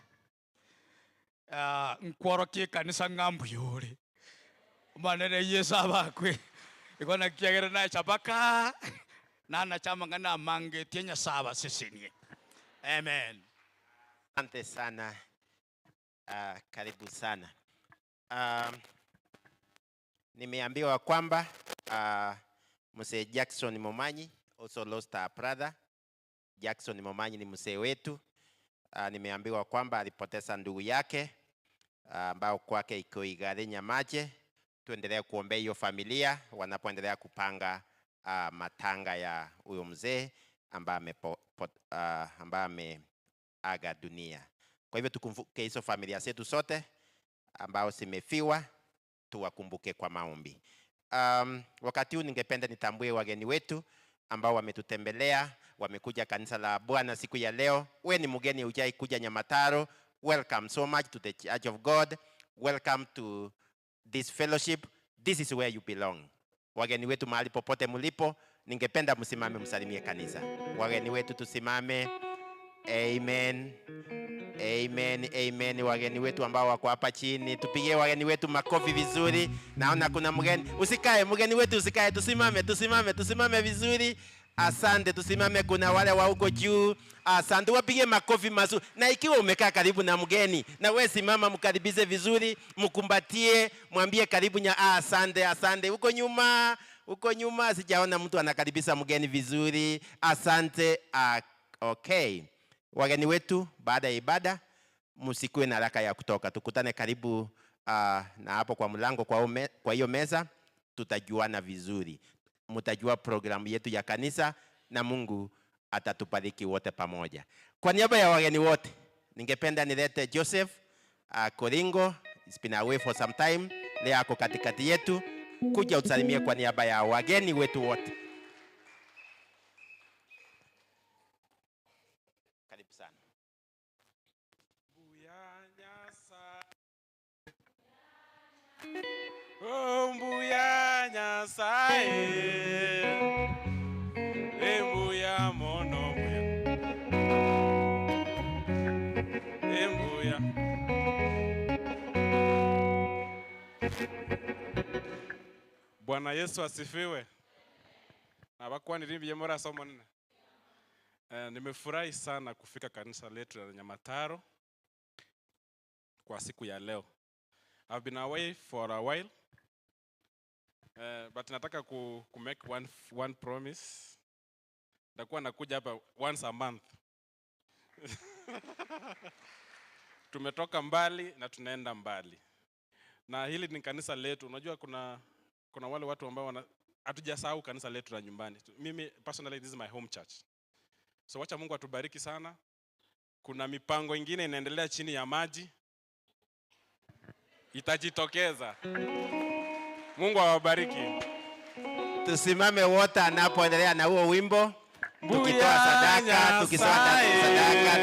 Nkworo kie kanisa ngambu yore. Manere Yesu abakwe. Igona kiagera na chabaka. Nana chama ngana mange tienya saba sisinie. Amen. Asante sana. Karibu sana. Nimeambiwa kwamba Mzee Jackson Momanyi also lost a brother. Jackson Momanyi ni mzee wetu. Nimeambiwa kwamba alipoteza ndugu yake ambao kwake iko Igare Nyamache. Tuendelee kuombea hiyo familia wanapoendelea kupanga matanga ya huyo mzee ambaye ameaga dunia. Kwa hivyo tukumbuke hizo familia zetu sote ambao zimefiwa, tuwakumbuke kwa maombi. Wakati huu ningependa nitambue wageni wetu ambao wametutembelea, wamekuja kanisa la Bwana siku ya leo. Wewe ni mgeni hujai kuja Nyamataro, welcome so much to the Church of God. Welcome to this fellowship. This is where you belong. Wageni wetu mahali popote mlipo, ningependa msimame msalimie kanisa. Wageni wetu tusimame. Amen. Amen. Amen. Wageni wetu ambao wako hapa chini, tupigie wageni wetu makofi vizuri. Naona kuna mgeni. Usikae, mgeni wetu usikae, tusimame vizuri. Asante, tusimame. Kuna wale wa huko juu. Asante, wapige makofi mazuri. Na ikiwa umekaa karibu na mgeni, na wewe simama mkaribize vizuri, mkumbatie, mwambie karibu asante. Huko nyuma sijaona mtu anakaribisha mgeni vizuri. Asante. Okay. Wageni wetu, baada ya ibada msikuwe na haraka ya kutoka. Tukutane karibu na hapo kwa mlango kwa hiyo meza, tutajuana vizuri. Mtajua programu yetu ya kanisa na Mungu atatubariki wote pamoja. Kwa niaba ya wageni wote, ningependa nilete Joseph Koringo. It's been away for some time. Leo ako katikati yetu. Kuja usalimie kwa niaba ya wageni wetu wote. Karibu sana. Mbuya Nyasaye, mbuya mono mbuya. Bwana Yesu asifiwe. Abakuwa nilimbiye mora somo nene. Nimefurahi sana kufika kanisa letu la Nyamataro kwa siku ya leo. I've been away for a while, but nataka ku make one promise. Nitakuwa nakuja hapa once a month. Tumetoka mbali na tunaenda mbali. Na hili ni kanisa letu. Unajua kuna wale watu ambao hatujasahau kanisa letu la nyumbani. Mimi personally this is my home church. So wacha Mungu atubariki sana. Kuna mipango ingine inaendelea chini ya maji. Itajitokeza. Mungu awabariki. Tusimame wote anapoendelea na huo wimbo. Tukitoa sadaka,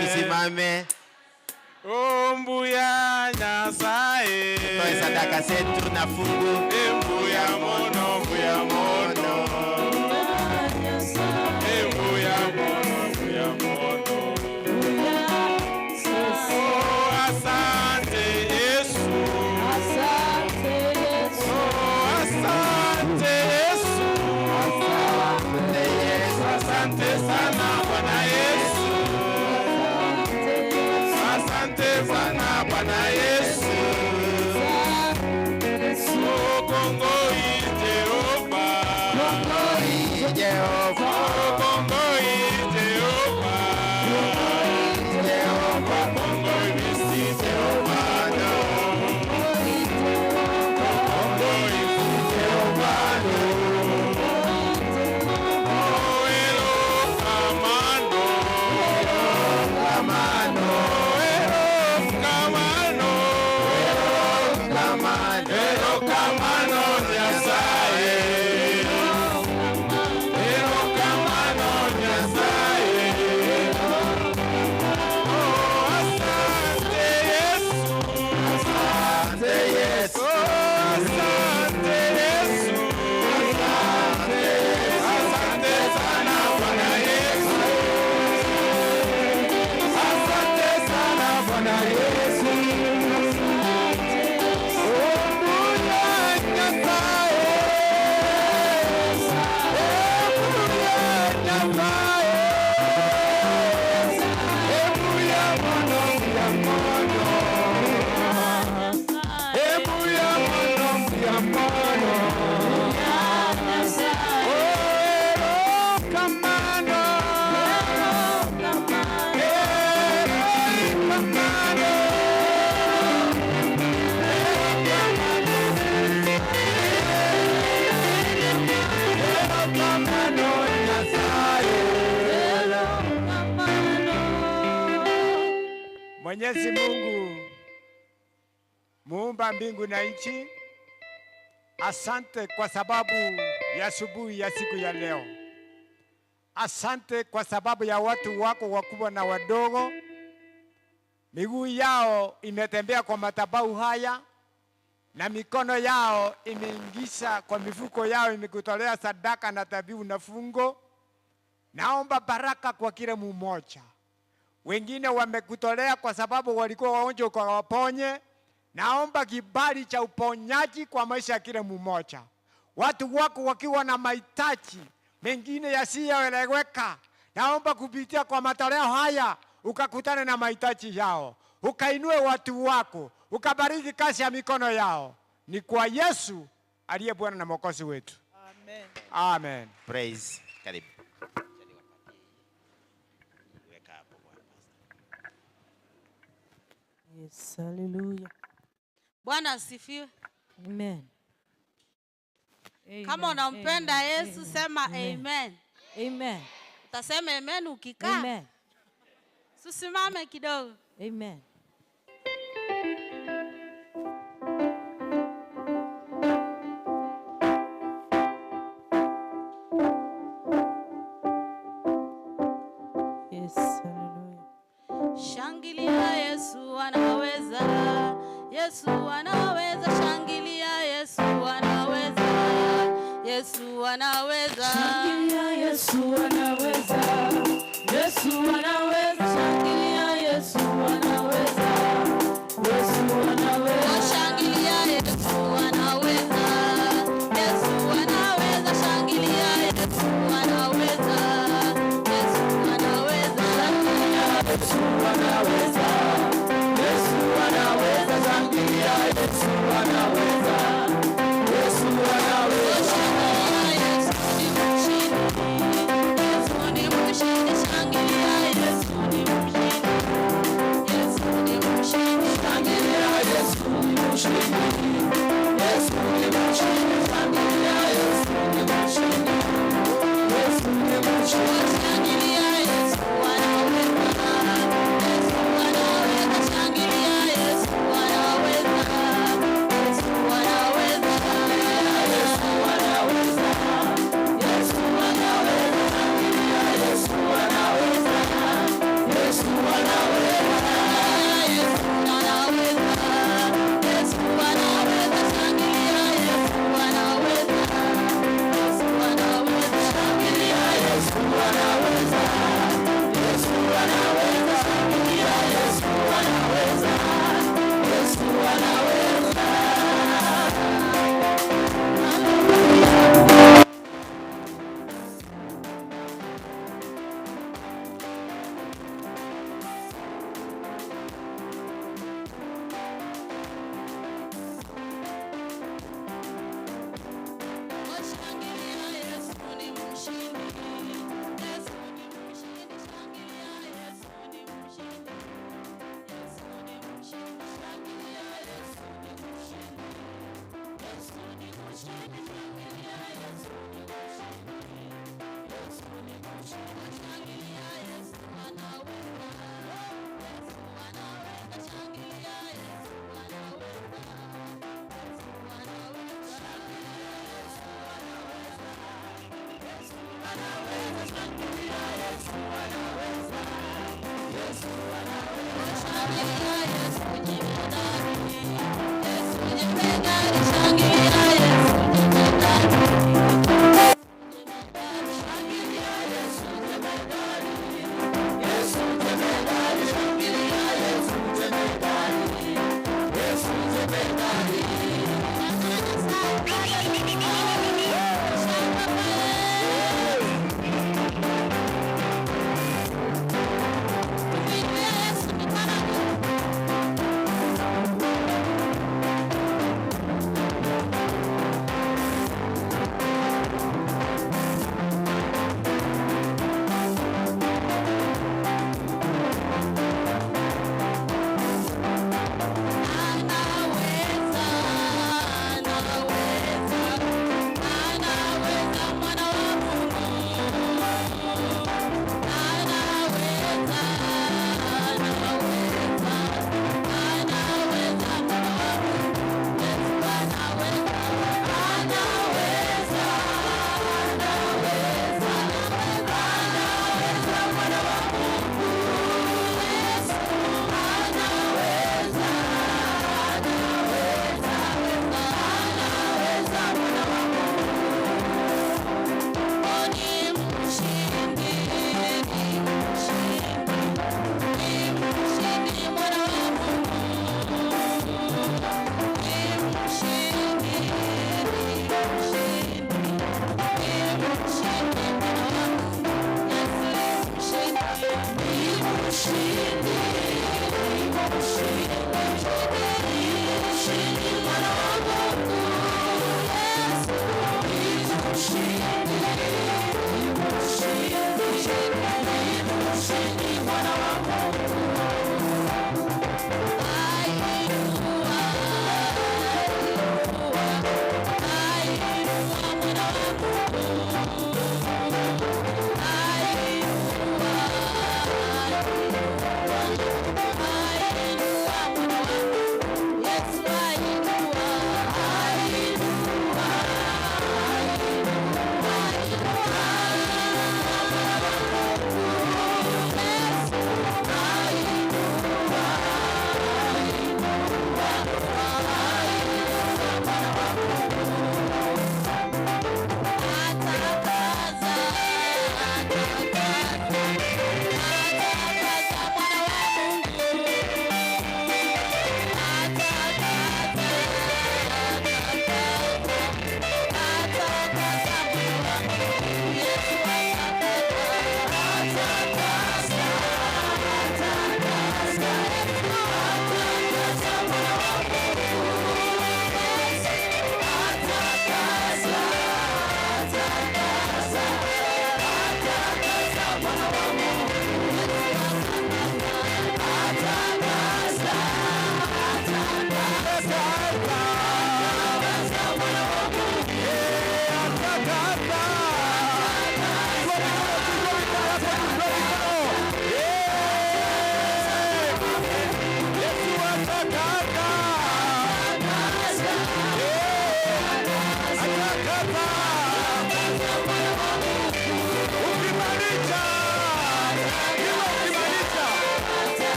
tusimame. Mbuya Nyasaye. Tutoe sadaka zetu na fungu. Mbuya mono, mbuya mono. Mbuya mono, mbuya mono. Asante Yesu. Asante Yesu. Asante sana Bwana Yesu. Asante sana Bwana Yesu. Kongo Jehova. Kongo Jehova. Kongo Jehova. Kongo Jehova. Mwenyezi Mungu muumba mbingu na nchi, asante kwa sababu ya asubuhi ya siku ya leo. Asante kwa sababu ya watu wako wakubwa na wadogo, miguu yao imetembea kwa madhabahu haya na mikono yao imeingisha kwa mifuko yao, imekutolea sadaka na dhabihu na fungo. Naomba baraka kwa kila mmoja. Wengine wamekutolea kwa sababu walikuwa wagonjwa kwa waponye. Naomba kibali cha uponyaji kwa maisha ya kila mmoja. Watu wako wakiwa na mahitaji mengine yasiyoeleweka, naomba kupitia kwa matoleo haya ukakutane na mahitaji yao, ukainue watu wako, ukabariki kazi ya mikono yao. Ni kwa Yesu aliye Bwana na Mwokozi wetu. Amen. Amen. Praise. Karibu. Yes, hallelujah. Bwana asifiwe. Amen. Kama unampenda Yesu sema amen. Amen. Utasema amen ukikaa. Amen. Susimame kidogo. Amen. Yes, hallelujah. Shangilia Yesu anaweza. Yesu anaweza. Shangilia Yesu anaweza. Yesu anaweza. Shangilia Yesu anaweza. Yesu anaweza. Shangilia Yesu anaweza. Yesu anaweza. Shangilia Yesu anaweza. Yesu anaweza. Shangilia Yesu anaweza. Yesu anaweza. Shangilia Yesu anaweza. Yesu anaweza. Shangilia Yesu anaweza. Yesu anaweza.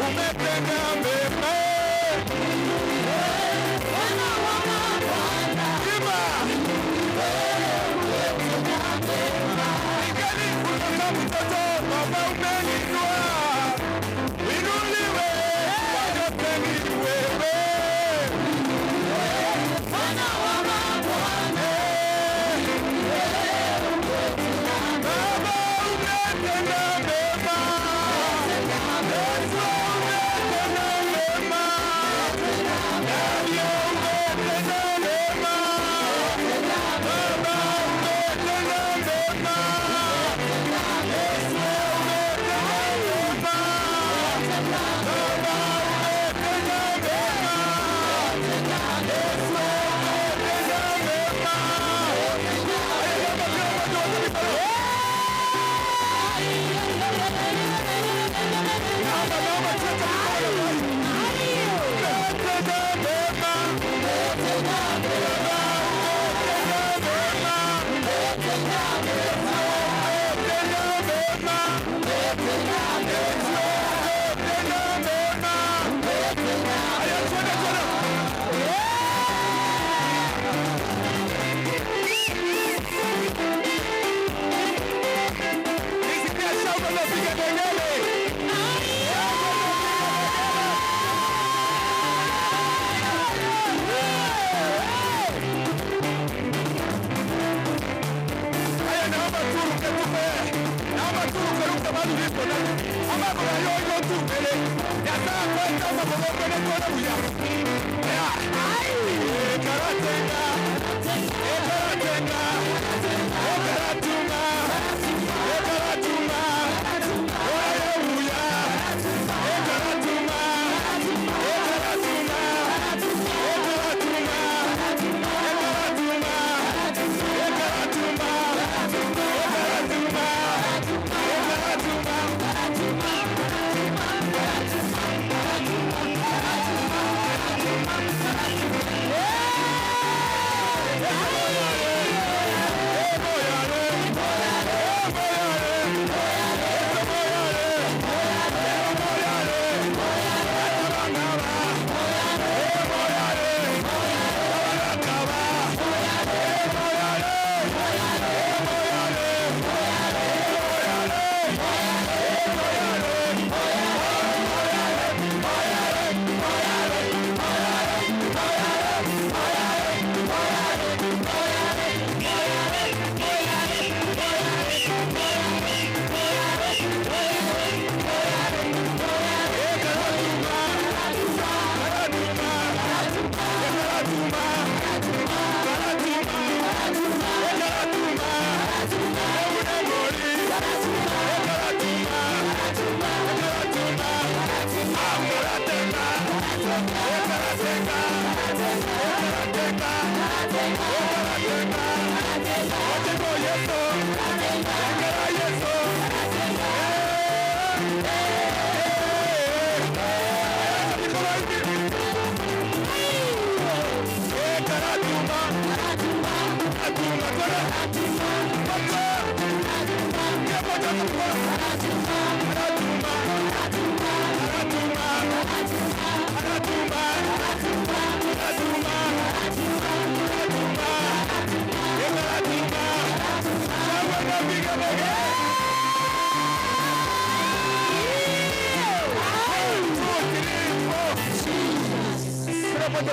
Umetenda mema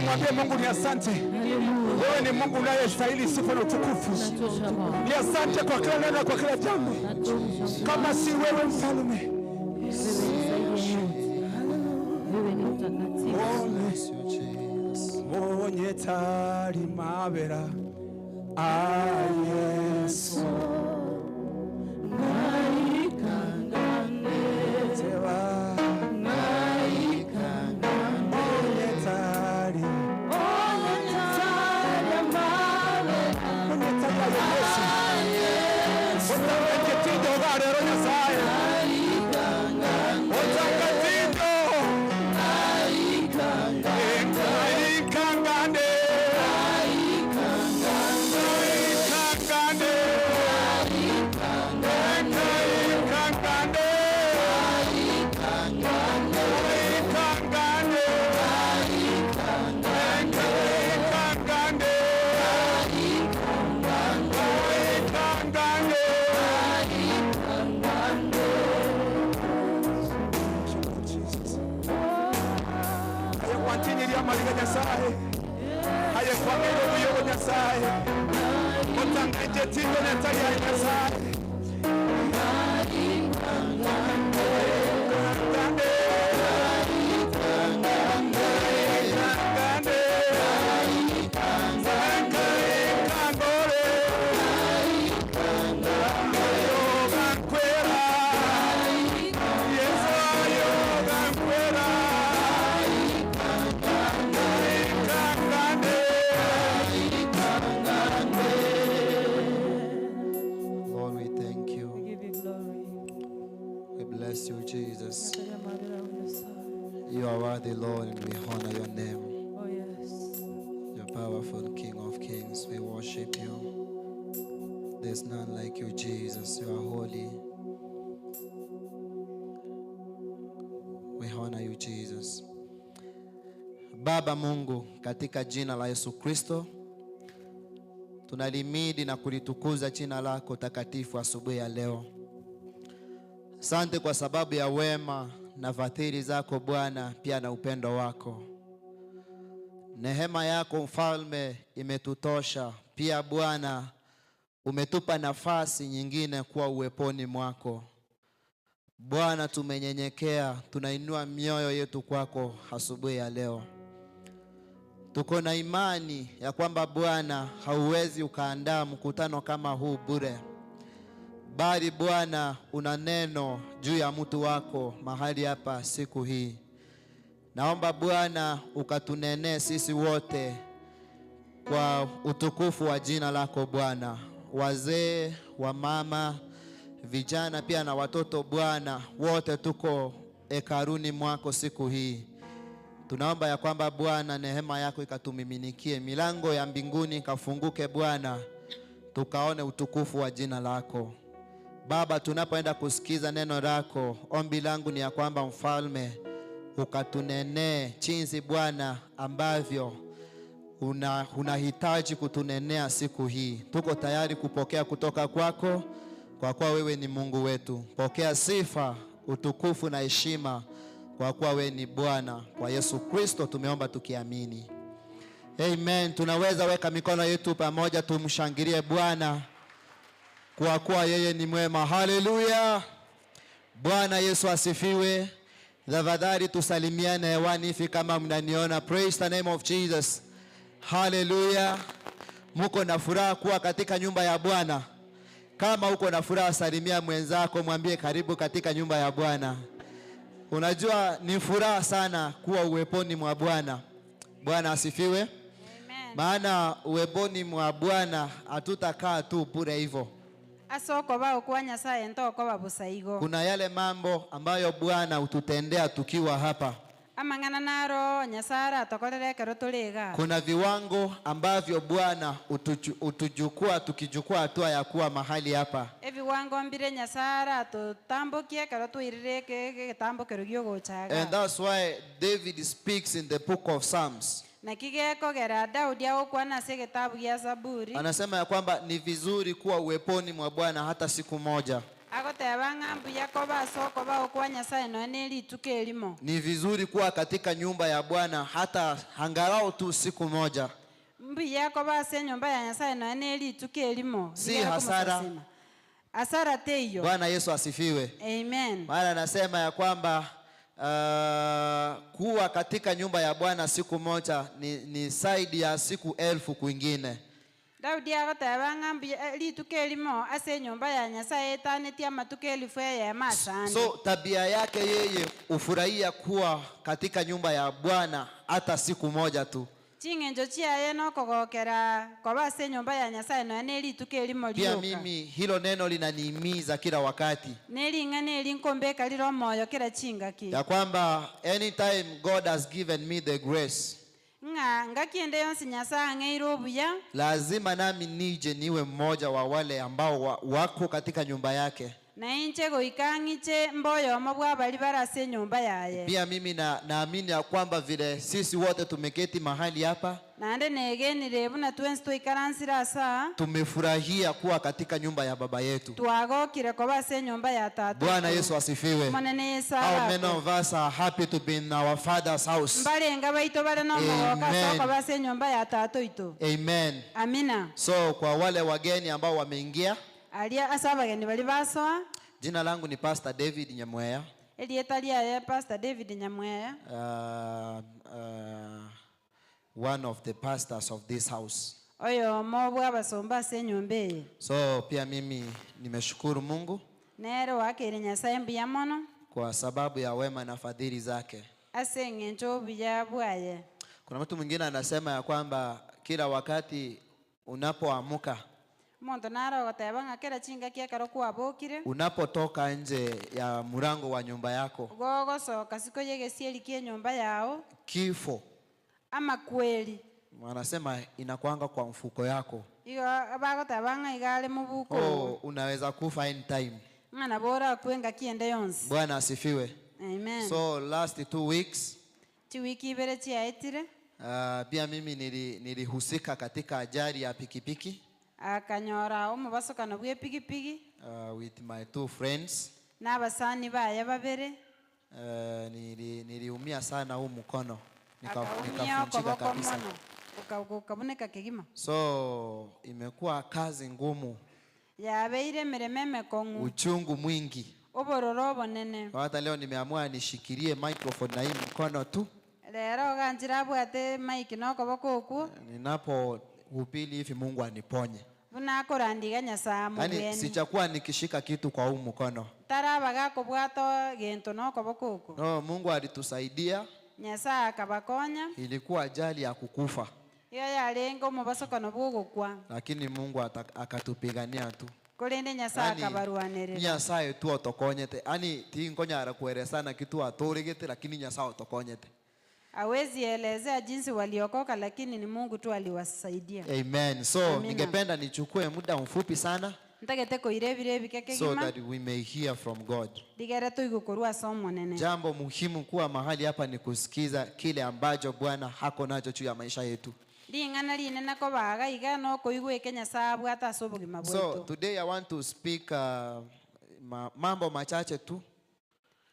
Mwambie Mungu ni asante. Wewe ni Mungu unayestahili sifa na utukufu. Ni asante kwa kila neno, kwa kila jambo. Kama si wewe mfalme. Wewe ni mtakatifu. Onye tari mabera. Yesu. You are worthy, Lord, and we honor your name. Oh, yes. You're powerful, King of kings. We worship you. There's none like you, Jesus. You are holy. We honor you, Jesus. Baba Mungu, katika jina la Yesu Kristo, tunalimidi na kulitukuza jina lako takatifu asubuhi ya leo. Asante kwa sababu ya wema na fadhili zako Bwana, pia na upendo wako. Neema yako mfalme imetutosha. Pia Bwana umetupa nafasi nyingine kuwa uweponi mwako. Bwana, tumenyenyekea, tunainua mioyo yetu kwako asubuhi ya leo. Tuko na imani ya kwamba Bwana hauwezi ukaandaa mkutano kama huu bure, bali Bwana una neno juu ya mtu wako mahali hapa siku hii. Naomba Bwana ukatunenee sisi wote kwa utukufu wa jina lako Bwana. Wazee, wamama, vijana pia na watoto Bwana, wote tuko hekaluni mwako siku hii. Tunaomba ya kwamba Bwana neema yako ikatumiminikie, milango ya mbinguni ikafunguke Bwana, tukaone utukufu wa jina lako. Baba, tunapoenda kusikiza neno lako, ombi langu ni ya kwamba Mfalme ukatunenee jinsi Bwana ambavyo unahitaji kutunenea siku hii. Tuko tayari kupokea kutoka kwako, kwa kuwa wewe ni Mungu wetu. Pokea sifa, utukufu na heshima, kwa kuwa wewe ni Bwana. Kwa Yesu Kristo tumeomba tukiamini, amen. Tunaweza weka mikono yetu pamoja, tumshangilie Bwana kwa kuwa yeye ni mwema. Haleluya! Bwana Yesu asifiwe. Tafadhali tusalimiane hewani hivi kama mnaniona. Praise the name of Jesus. Haleluya! Muko na furaha kuwa katika nyumba ya Bwana? Kama uko na furaha, salimia mwenzako, mwambie karibu katika nyumba ya Bwana. Unajua ni furaha sana kuwa uweponi mwa Bwana. Bwana asifiwe. Amen. Maana uweponi mwa Bwana hatutakaa tu bure hivyo. Kuna yale mambo ambayo Bwana ututendea tukiwa hapa. Kuna viwango ambavyo Bwana utujukua tukijukua hatua ya kuwa mahali hapa. And that's why David speaks in the book of Psalms. Anasema ya kwamba ni vizuri kuwa uweponi mwa Bwana hata siku moja. Ni vizuri kuwa katika nyumba ya Bwana hata angalau tu siku moja. Si hasara. Bwana Yesu asifiwe. Amen. Maana anasema ya kwamba kuwa katika nyumba ya Bwana siku moja ni zaidi ya siku 1000 kwingine. Daudi So tabia yake yeye ufurahia kuwa katika nyumba ya Bwana hata siku moja tu. Pia mimi hilo neno linanihimiza kila wakati ya kwamba anytime God has given me the grace, lazima nami nije niwe mmoja wa wale ambao wako katika nyumba yake. Pia mimi naamini ya kwamba vile sisi wote tumeketi mahali hapa, tumefurahia kuwa katika nyumba ya Baba yetu. Bwana Yesu asifiwe. How many of us are happy to be in our Father's house? Amen. Amina. So kwa wale wageni ambao wameingia, jina langu ni Pastor David Nyamweya. Pastor David Nyamweya. One of the pastors of this house. So pia mimi nimeshukuru Mungu kwa sababu ya wema na fadhili zake. Kuna mtu mwingine anasema ya kwamba kila wakati unapoamka, unapotoka nje ya mlango wa nyumba yako, kifo ama kweli wanasema inakuanga kwa mfuko yako. Unaweza kufa anytime. Bwana asifiwe. Amen. So last 2 weeks, pia mimi nilihusika katika ajali ya pikipiki with my 2 friends. Niliumia sana huu mkono. Nikavunjika kabisa. So imekuwa kazi ngumu, uchungu mwingi. obororo obonene. Hata leo nimeamua nishikilie microphone na hii mkono tu. Lero ganjira bwate mike nokoboko oku. Ninapohubiri hivi Mungu aniponye. Buna korandiga Nyasaye mugeni. Yaani sichakuwa nikishika kitu kwa huu mkono. Tarabaga kobwato gento nokoboko oku. No, Mungu alitusaidia. Nyasaye akabakonya. Ilikuwa ajali ya kukufa. Iyo yalengo mubasokono bwogokwa. Lakini Mungu akatupigania tu. Kolende Nyasaye akabarwanirira. Nyasaye tu otokonyete. Yaani tingonyara kuelezana kitu atorigete lakini Nyasaye otokonyete. Hawezi elezea jinsi waliokoka lakini ni Mungu tu aliwasaidia. Amen. So ningependa nichukue muda mfupi sana. Ntageteko irebire bikeke So gima. that we may hear from God. Digere tu igukorua somo nene. Jambo muhimu kuwa mahali hapa ni kusikiza kile ambacho Bwana hako nacho juu ya maisha yetu. Lingana linene ko baga iga no ko igwe Kenya sabu hata sobo gima bwetu. So today I want to speak mambo machache tu.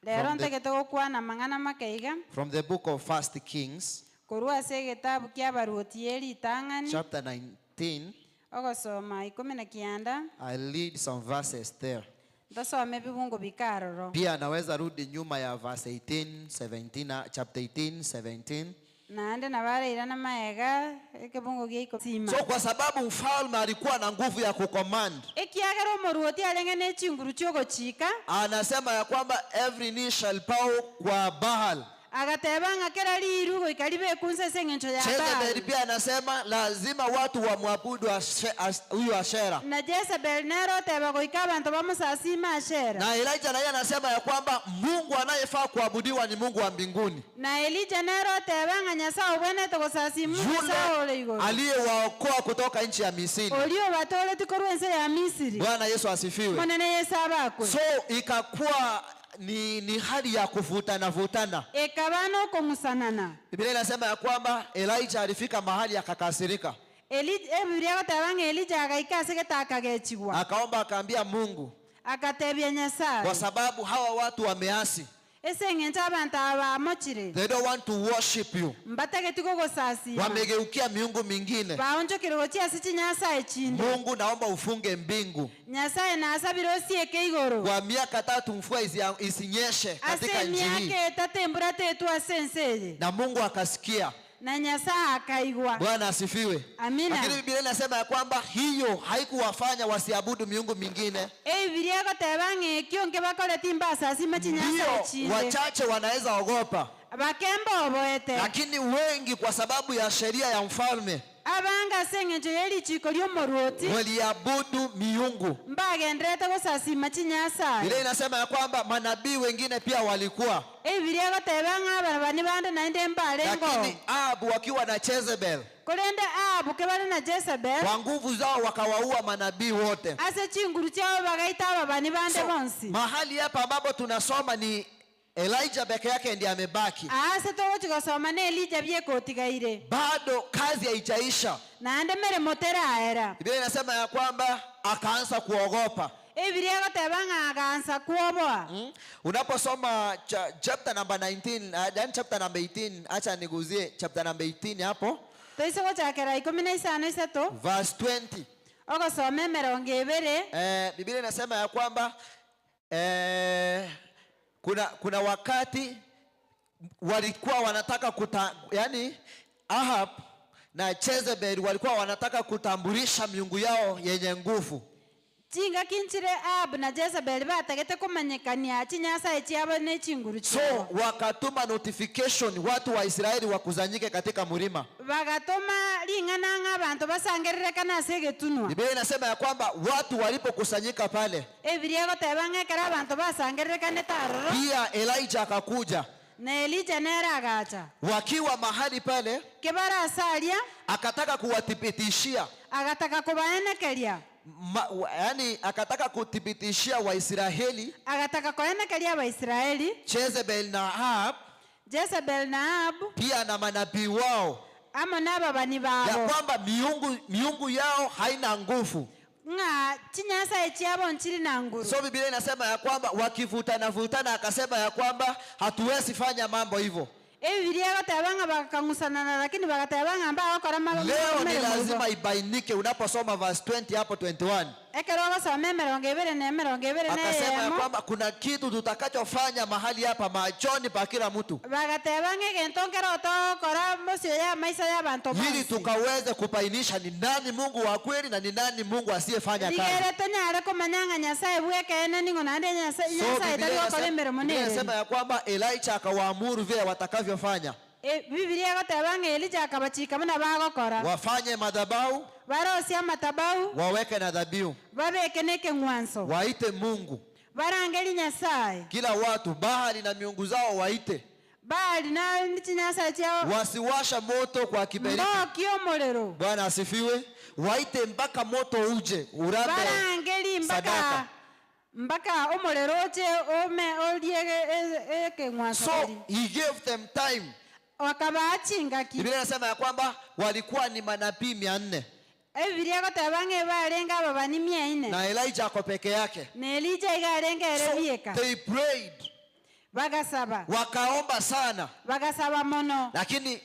Lero ntageteko kwana mangana makeiga. From the book of 1 Kings. Korua se gitabu kya baruotieli tangani. Chapter 19. Ogosoma 19. I read some verses there. Ndasome bibungo bikaroro. Pia naweza rudi nyuma ya verse 18, 17, chapter 18, 17. Naende na wale ilana maega ekebungo giko sima. So kwa sababu mfalme alikuwa na nguvu ya kucommand. Ekiagero moruoti alengene chinguru chogo chika. Anasema ya kwamba every knee shall bow kwa Baal. Agatebanga kera lirugo ikalibe kunse sengencho ya Baal. Jezebel pia anasema lazima watu wamwabudu huyu Ashera. Na Jezebel nero teba goika bantu bamusasima Ashera. Na Elijah naye anasema ya kwamba Mungu anayefaa kuabudiwa ni Mungu wa mbinguni. Na Elijah nero tebanga Nyasaye obwene to gosasimu Nyasaye ole igoro. Aliyewaokoa kutoka nchi ya Misri. Olio batole tikoro ense ya Misri. Bwana Yesu asifiwe. Monene Yesu abakwe. So ikakuwa ni hali ya kuvutana. Ekabano kumusanana. Biblia inasema ya kwamba Elijah alifika mahali akakasirika. Biblia tabanga Elijah akaikase ketakagechibwa. Akaomba akaambia Mungu. Akatebya Nyasaye. Kwa sababu hawa watu wameasi. Esengenza abantu abamochire. They don't want to worship you. Mbataketiko gosasi. Wamegeukia miungu mingine. Baonjo kirogochia sichi Nyasaye chinde. Mungu naomba ufunge mbingu. Nyasaye na asabirosi ekeigoro. Kwa miaka 3 mvua isinyeshe katika nchi hii. Miaka 3 mbura tetu asenseye. Na Mungu akasikia. Na Nyasaye akaigwa. Bwana asifiwe. Amina. Lakini Biblia inasema ya kwamba hiyo haikuwafanya wasiabudu miungu mingine. Biblia kotebange kionke bakole timba sasi machi Nyasaye chinde. Wachache wanaweza ogopa. Bakembo oboete. Lakini wengi kwa sababu ya sheria ya mfalme. Abanga sengenjo yeli chiko lyo moruoti. Waliabudu miungu. Mbagendrete gosasi machi Nyasaye. Biblia inasema ya kwamba manabii wengine pia walikuwa. Biblia kotebanga barabani bande naende mbalengo. Lakini Ahabu wakiwa na Jezebel. Kolende Ahabu kebale na Jezebel. Kwa nguvu zao wakawaua manabii wote. Ase chinguru chao bagaita babani bande bonsi. Mahali hapa ambapo tunasoma ni Elijah peke yake ndiye amebaki. Ase togo chikosoma ne Elijah byekotigaire. Bado kazi haijaisha. Na ande mere motera aera. Biblia inasema ya kwamba akaanza kuogopa. Biblia kotebanga akaanza kuoboa. Unaposoma chapter number 19, then chapter number 18, acha niguzie chapter number 18 hapo. Toiso chakera 15 iseto. Verse 20. Ogosome merongo ibere. Biblia inasema ya kwamba kuna wakati walikuwa wanataka yani Ahab na Jezebel walikuwa wanataka kutambulisha miungu yao yenye nguvu. Chinga kinchire Ahab na Jezebel batagete kumanyekania Nyasaye chiabo ne chinguru chao. So wakatuma notification watu wa Israeli wakuzanyike katika mlima. Bagatoma lingana abantu basangerere kana segetunwa. Biblia inasema ya kwamba watu walipokusanyika pale. Biblia kotebanga kera abantu basangerere kana taroro. Pia Elijah akakuja. Na Elijah nera agacha. Wakiwa mahali pale. Kebara asalia. Akataka kuwathibitishia. Akataka kubaenekelia. Yani akataka kuthibitishia Waisraeli. Akataka kuenekelia Waisraeli. Jezebel na Ahab. Jezebel na Ahab. Pia na manabii wao. Ama na babani babo. Ya kwamba miungu yao haina nguvu. Nga Nyasaye chiabo nchiri na nguru. So Biblia inasema ya kwamba wakivutana akasema ya kwamba hatuwezi fanya mambo hivyo. Biblia kotabanga bakangusana lakini bakatabanga ambao wakora mambo. Leo ni lazima ibainike unaposoma verse 20 hapo 21. Akasema ya kwamba kuna kitu tutakachofanya mahali hapa machoni pa kila mtu, ili tukaweze kupainisha ni nani Mungu wa kweli na ni nani Mungu asiyefanya kazi. Biblia inasema ya kwamba Elijah akawaamuru vile watakavyofanya. Wafanye madhabahu, waweke na dhabihu, waite Mungu, kila watu Baali na miungu zao waite, wasiwasha moto kwa kiberiti. Bwana asifiwe. Waite mpaka moto uje urambe sadaka. So he gave them time. Biblia inasema ya kwamba walikuwa ni manabii 400. Na Elijah ako peke yake. So they prayed. Wakaomba sana. Lakini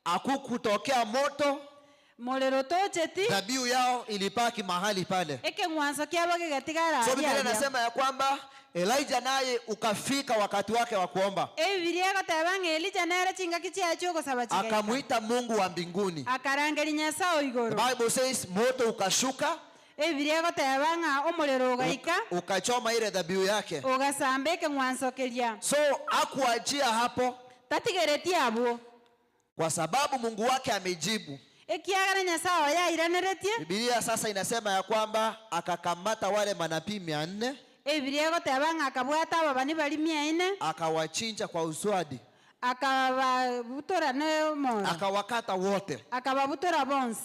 hakukutokea moto. Dhabihu yao ilipaki mahali pale. So Biblia inasema ya kwamba Elijah naye ukafika wakati wake wa kuomba. Akamuita Mungu wa mbinguni. The Bible says moto ukashuka, ukachoma ile dhabihu yake. So hakuachia hapo, kwa sababu Mungu wake amejibu. Biblia sasa inasema ya kwamba akakamata wale manabii 400, akawachinja kwa uswadi, akawakata wote.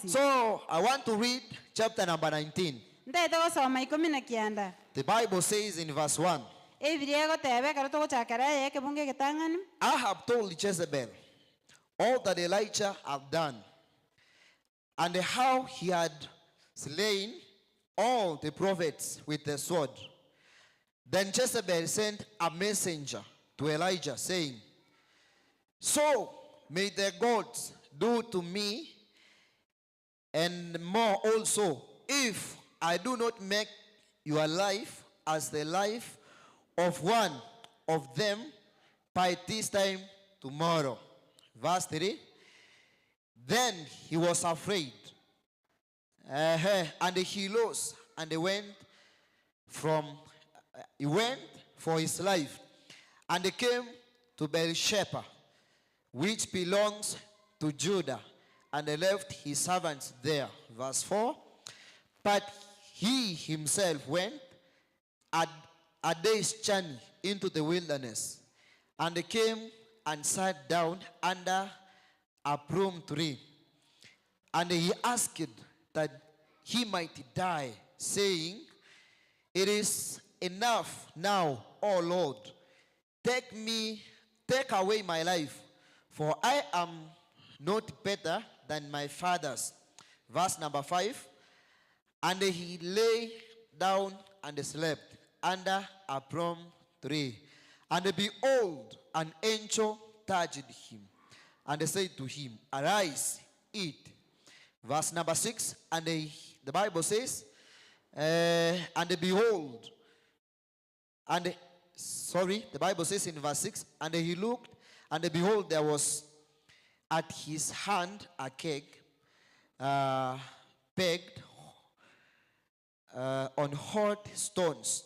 So I want to read chapter number 19. The Bible says in verse 1, Ahab told Jezebel all that Elijah had done, and how he had slain all the prophets with the sword. Then Jezebel sent a messenger to Elijah, saying, so may the gods do to me and more also, if I do not make your life as the life of one of them by this time tomorrow. Verse 3. Then he was afraid, and he rose and went for his life, and came to Beersheba, which belongs to Judah, and left his servants there. Verse 4. But he himself went a day's journey into the wilderness, and came and sat down under a broom tree. And he asked that he might die, saying, it is enough now, O Lord. Take away my life, for I am not better than my fathers. Verse number 5. And he lay down and slept under a broom tree. And behold, an angel touched him, and said to him, arise, eat. Verse number 6. And the Bible says, and behold, the Bible says in verse 6, and he looked, and behold, there was at his hand a cake pegged on hot stones,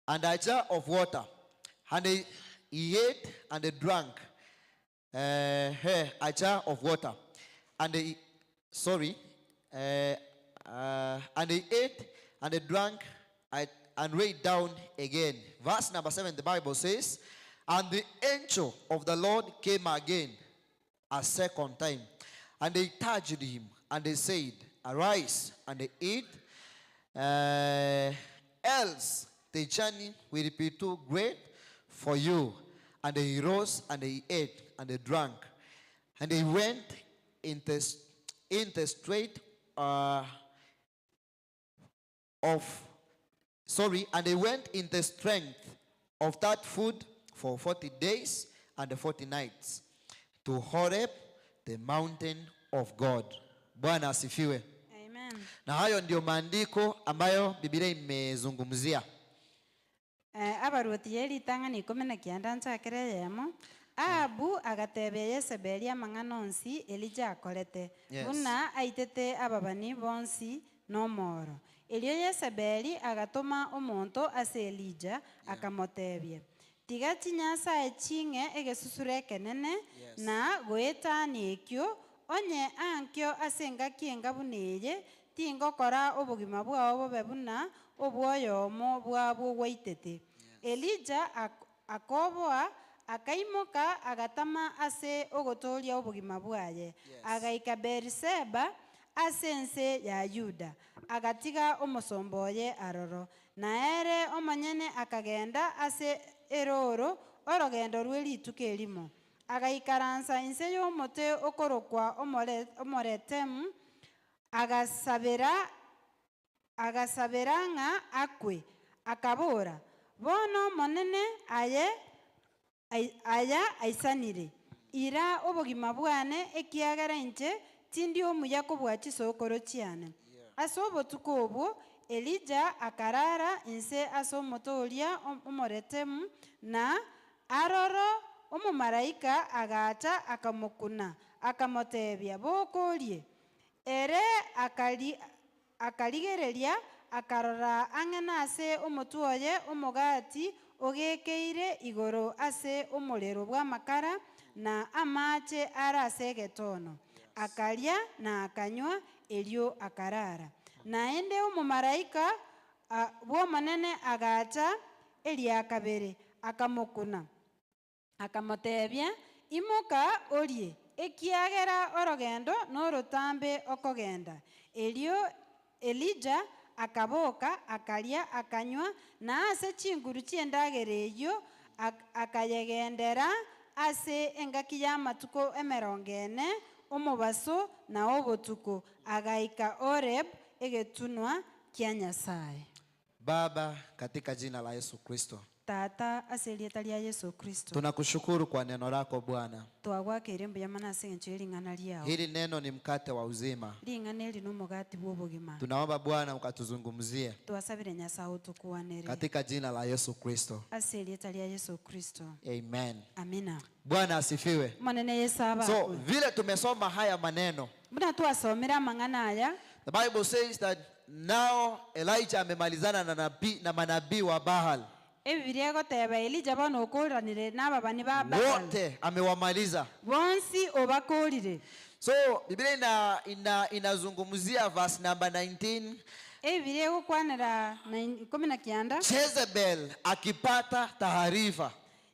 and a jar of water. And he ate and drank a jar of water. And he ate and drank and lay down again. Verse number 7, the Bible says, and the angel of the Lord came again a second time, and they touched him, and they said, arise and eat, else the journey will be too great for you. And he rose and he ate and he drank, and he went in the straight and he went in the strength of that food for 40 days and 40 nights to Horeb, the mountain of God. Bwana asifiwe. Amen. Amen. Na hayo ndio maandiko ambayo Biblia imezungumzia. Abaruoti yeritang'ani 19 nchakire yemo. Ahabu agatebia Yezebeli amang'ana onsi Elija akorete. Yes. Buna aitete ababani bonsi nomoro. Elio Yezebeli agatuma omonto ase Elija akamotebia. Tiga chinyasaye chinge egesusure ekenene na goetani ekio onye ankio ase engaki engabuneye tingokora obogima bwao bobe buna obwoyomo bwabwo gwaitete. Elija akoboa akaimoka agatama ase ogotoria obogima bwaye. Agaika Beerseba ase ense ya Yuda agatiga omosomboye aroro. Naere omonyene akagenda ase eroro orogendo rw'erituko erimo. Agaikaransa ense y'omote okorokwa omoretemu agasabera ng'a akwe akabora bono monene aya aisanire ira obogima bwane ekiagera inche tindi omuya kobwa chisokoro chiane. Ase obotuko obwo Elija akarara inse ase omotoria omoretemu na aroro omomaraika agacha akamokuna akamotebia bokorie. Ere akarigereria akarora ang'ena ase omotuoye omogati ogekeire igoro ase omorero bw'amakara na amache ara ase egetono. Akaria na akanywa elio akarara. Naende omomaraika bw'omonene agacha eria kabere akamokuna akamotebia imoka orie ekiagera orogendo n'orotambe okogenda. Elio Elija akaboka akaria akanywa na ase chinguru chiendagera eyio akayegendera ase engaki y'amatuko 40 omobaso na obotuko agaika Oreb egetunwa kia Nyasaye. Baba, katika jina la Yesu Kristo, Tata ase erieta ria Yesu Kristo, tunakushukuru kwa neno lako Bwana. twagwakire mbuyamana ase encho ering'ana riao. Hili neno ni mkate wa uzima. Ring'ana eri n'omogati bw'obogima. Tunaomba Bwana ukatuzungumzie Twasabire Nyasaye otukuanere katika jina la Yesu Kristo. ase erieta ria Yesu Kristo. Amen. Amina. Bwana asifiwe. Monene Yesu abakwe. So vile tumesoma haya maneno, Buna twasomera amang'ana aya. the Bible says that now Elijah amemalizana na manabii wa Baal. Ebibiria egoteba Elija bono okoranire n'ababani ba Baal. Wote amewamaliza. Bonsi obakorire. So Biblia inazungumzia verse number 19. Ebibiria egokwanira 19. Jezebel akipata taarifa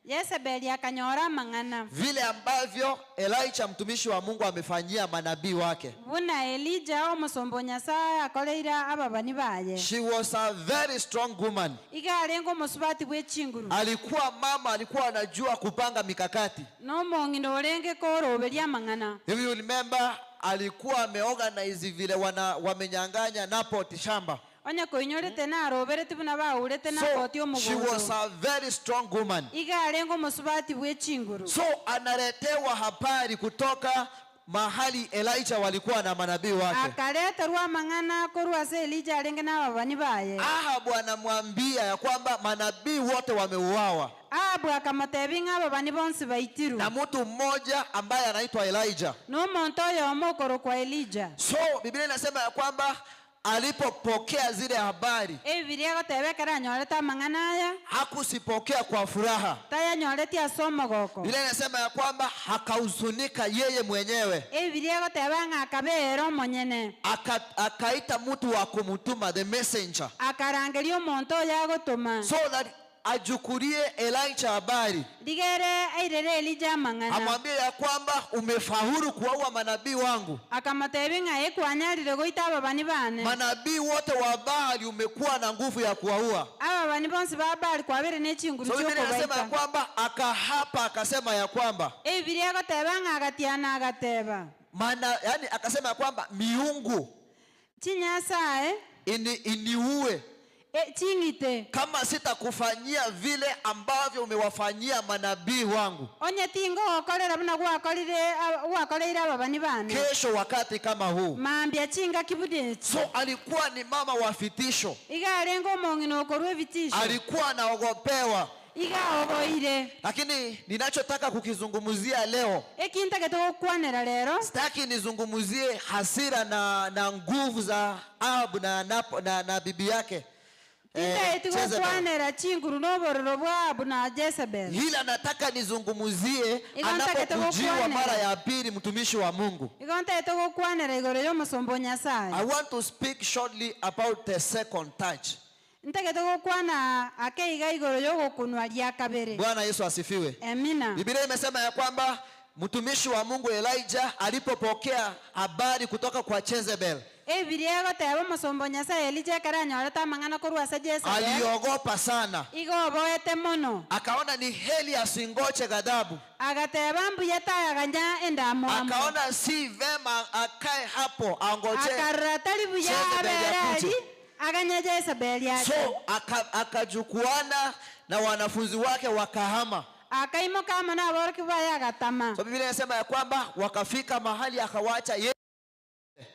Yezebeli akanyora amang'ana vile ambavyo Elijah mtumishi wa Mungu amefanyia manabii wake. Buna Elija omosombo Nyasaye akoleira ababani baye. She was a very strong woman. Igarengo omosubati bw'echinguru. Alikuwa mama, alikuwa anajua kupanga mikakati. N'omong'ina orenge koroberia amang'ana. If you remember, alikuwa ameorganize vile wamenyang'anya Naboth shamba. Onya koinyorete na roberete buna baurete na koti omugondo. She was a very strong woman. Igarengo omosubati bw'echinguru. So analetewa habari kutoka mahali Elijah walikuwa na manabii wake. Akaleterwa amang'ana korwa ase Elija arenge n'ababani baye. Ahabu anamwambia ya kwamba manabii wote wameuawa. Ahabu akamotebia ng'a ababani bonsi baitiru. Na mtu mmoja ambaye anaitwa Elijah. N'omonto oyomo okorokwa Elija. So Biblia inasema ya kwamba alipopokea zile habari, Ebibiria egotebekera anyorete amang'ana aya. hakusipokea kwa furaha. Tayanyorete ase omogoko. Biblia inasema ya kwamba akahuzunika yeye mwenyewe. Ebibiria egoteba ng'a akabeera omonyene. Akaita mtu wa kumtuma, the messenger, akarangeria omonto oyo agotoma, so that ajukurie Elijah habari, digere airere Elija amang'ana, amwambie ya kwamba umefaulu kuwaua manabii wangu. Akamotebi ng'a ekwanyarire goita ababani bane. Manabii wote wa Baali umekuwa na nguvu ya kuwaua. Ababani bonsi ba Baali kwabere n'echinguru ky'okubaita. So inasema ya baita. kwamba akahapa akasema ya kwamba Ebibiria egoteba ng'a agatiana agateba. Yani akasema ya kwamba miungu Chinyasaye iniue. chingite kama sitakufanyia vile ambavyo umewafanyia manabii wangu, onye tingo okorera buna gwakoreire ababani bane kesho wakati kama huu. mambia chinga kibudechi. So alikuwa ni mama wa vitisho, iga arengo mongino okorwe vitisho, alikuwa anaogopewa. iga oboire. Lakini ninachotaka kukizungumzia leo, ekintagete gokwanera lero, sitaki nizungumzie hasira na nguvu za Ahabu na bibi yake gokwanera chinguru nobororo bwa Ahabu na Jezebel. Hila nataka nizungumzie anapokujiwa mara ya pili mtumishi wa Mungu. igontagete gokwanera igoro y'omusombo Nyasaye. I want to speak shortly about the second touch. ntagete gokwana akeiga igoro y'ogokunwa lya kabere. Bwana Yesu asifiwe. Amina. Biblia imesema ya kwamba mtumishi wa Mungu Elijah alipopokea habari kutoka kwa Jezebel, Ebiria goteba omusombo Nyasaye Elijah karanyoreta amang'ana korwa ase Jezebel, aliogopa sana, igoboete mono, akaona ni heli asingoche ghadhabu, agateba mbuya tayaganya endamo, akaona si vema akae hapo angoje akarora tari buya abereri aganya Jezebel yake. So akajukuana na wanafunzi wake wakahama, akaimoka ama na aboroki baya agatama. So Biblia inasema ya kwamba wakafika mahali akawacha yeye.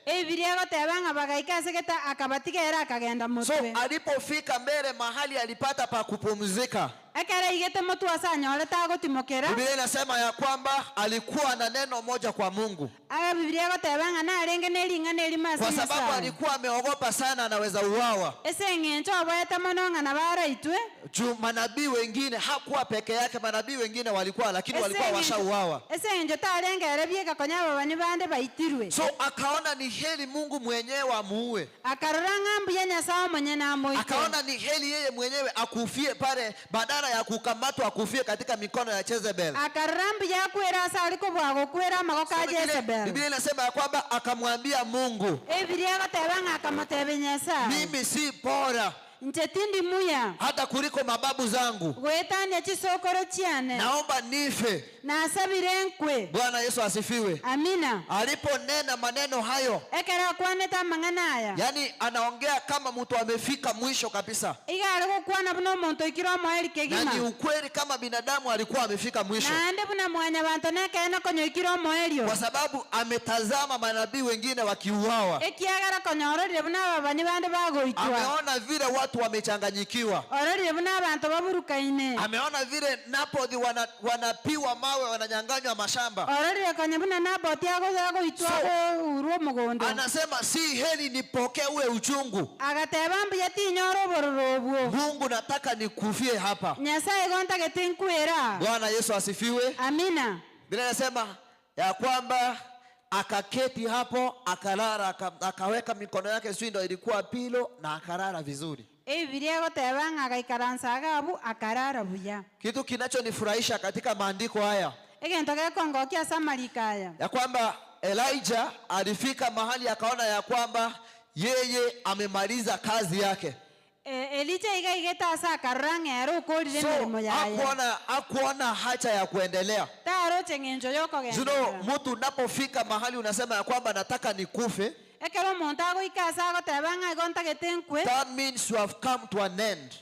Ebiria goteba ng'a bagaika segeta akabatigera akagenda mutwe. So alipofika mbele mahali alipata pa kupumzika, ekera igete mutu asanyoreta agotimokera. Biblia inasema ya kwamba alikuwa na neno moja kwa Mungu, aga Biblia goteba ng'a narenge nelinga nelimasa, kwa sababu alikuwa ameogopa sana anaweza uawa. Ese ng'encho aboete mono ng'a nabaraitwe. Juu manabii wengine hakuwa peke yake, manabii wengine walikuwa, lakini walikuwa washauawa. Ese ng'encho tarengere bieka konya babani bande baitirwe. So akaona ni heri Mungu mwenyewe amuue, akarora ng'ambu ya Nyasaye mwenye na moite. Akaona ni heri yeye mwenyewe akufie pale badala ya kukamatwa akufie katika mikono ya Jezebel. Akarora mbu ya kwera asa aliko bwago kwera magoka Jezebel. Biblia inasema ya kwamba akamwambia Mungu, Biblia goteba ng'a akamotebe Nyasaye, mimi si bora nchetindi muya hata kuliko mababu zangu, gwetania chisokoro chiane, naomba nife na asabire nkwe. Bwana Yesu asifiwe. Amina. Aliponena maneno hayo, ekera kwaneta mang'ana haya, yani anaongea kama mtu amefika mwisho kabisa, iga aliko kwana buno muntu ikiro moeri kegima, na ni ukweli kama binadamu alikuwa amefika mwisho, na ande buna mwanya bantu nekaena konyo ikiro moerio, kwa sababu ametazama manabii wengine wakiuawa, ekiagara konyororire buna babani bande bagoitwa, ameona vile watu wamechanganyikiwa, ororire buna abantu baburukaine, ameona vile Nabothi wanapiwa mawe, wananyang'anywa mashamba, ororire konyo buna Nabothi agoitwa urwo mugondo. Anasema si heri nipokee ule uchungu, agateba mbuya tinyoro bororobwo, Mungu nataka nikufie hapa. Nyasaye gontagete nkwera. Bwana Yesu asifiwe. Amina. Biblia inasema ya kwamba akaketi hapo akalala, akaweka mikono yake, sio ndio ilikuwa pilo, na akalala vizuri. Biblia goteba ng'a agaikaransa agabu akarara buya. Kitu kinachonifurahisha katika maandiko haya, egento gekongokia samarikaya, ya kwamba Elijah alifika mahali akaona ya kwamba yeye amemaliza kazi yake. Elijah igaigeta asa akarora ng'ero ukorire mirimo yaya, hakuona haja ya kuendelea. taro chengenjo yoko genda. Mtu unapofika mahali unasema ya kwamba nataka nikufe, ekero muntu agoika asa agoteba ng'a igontagete nkwe, that means you have come to an end.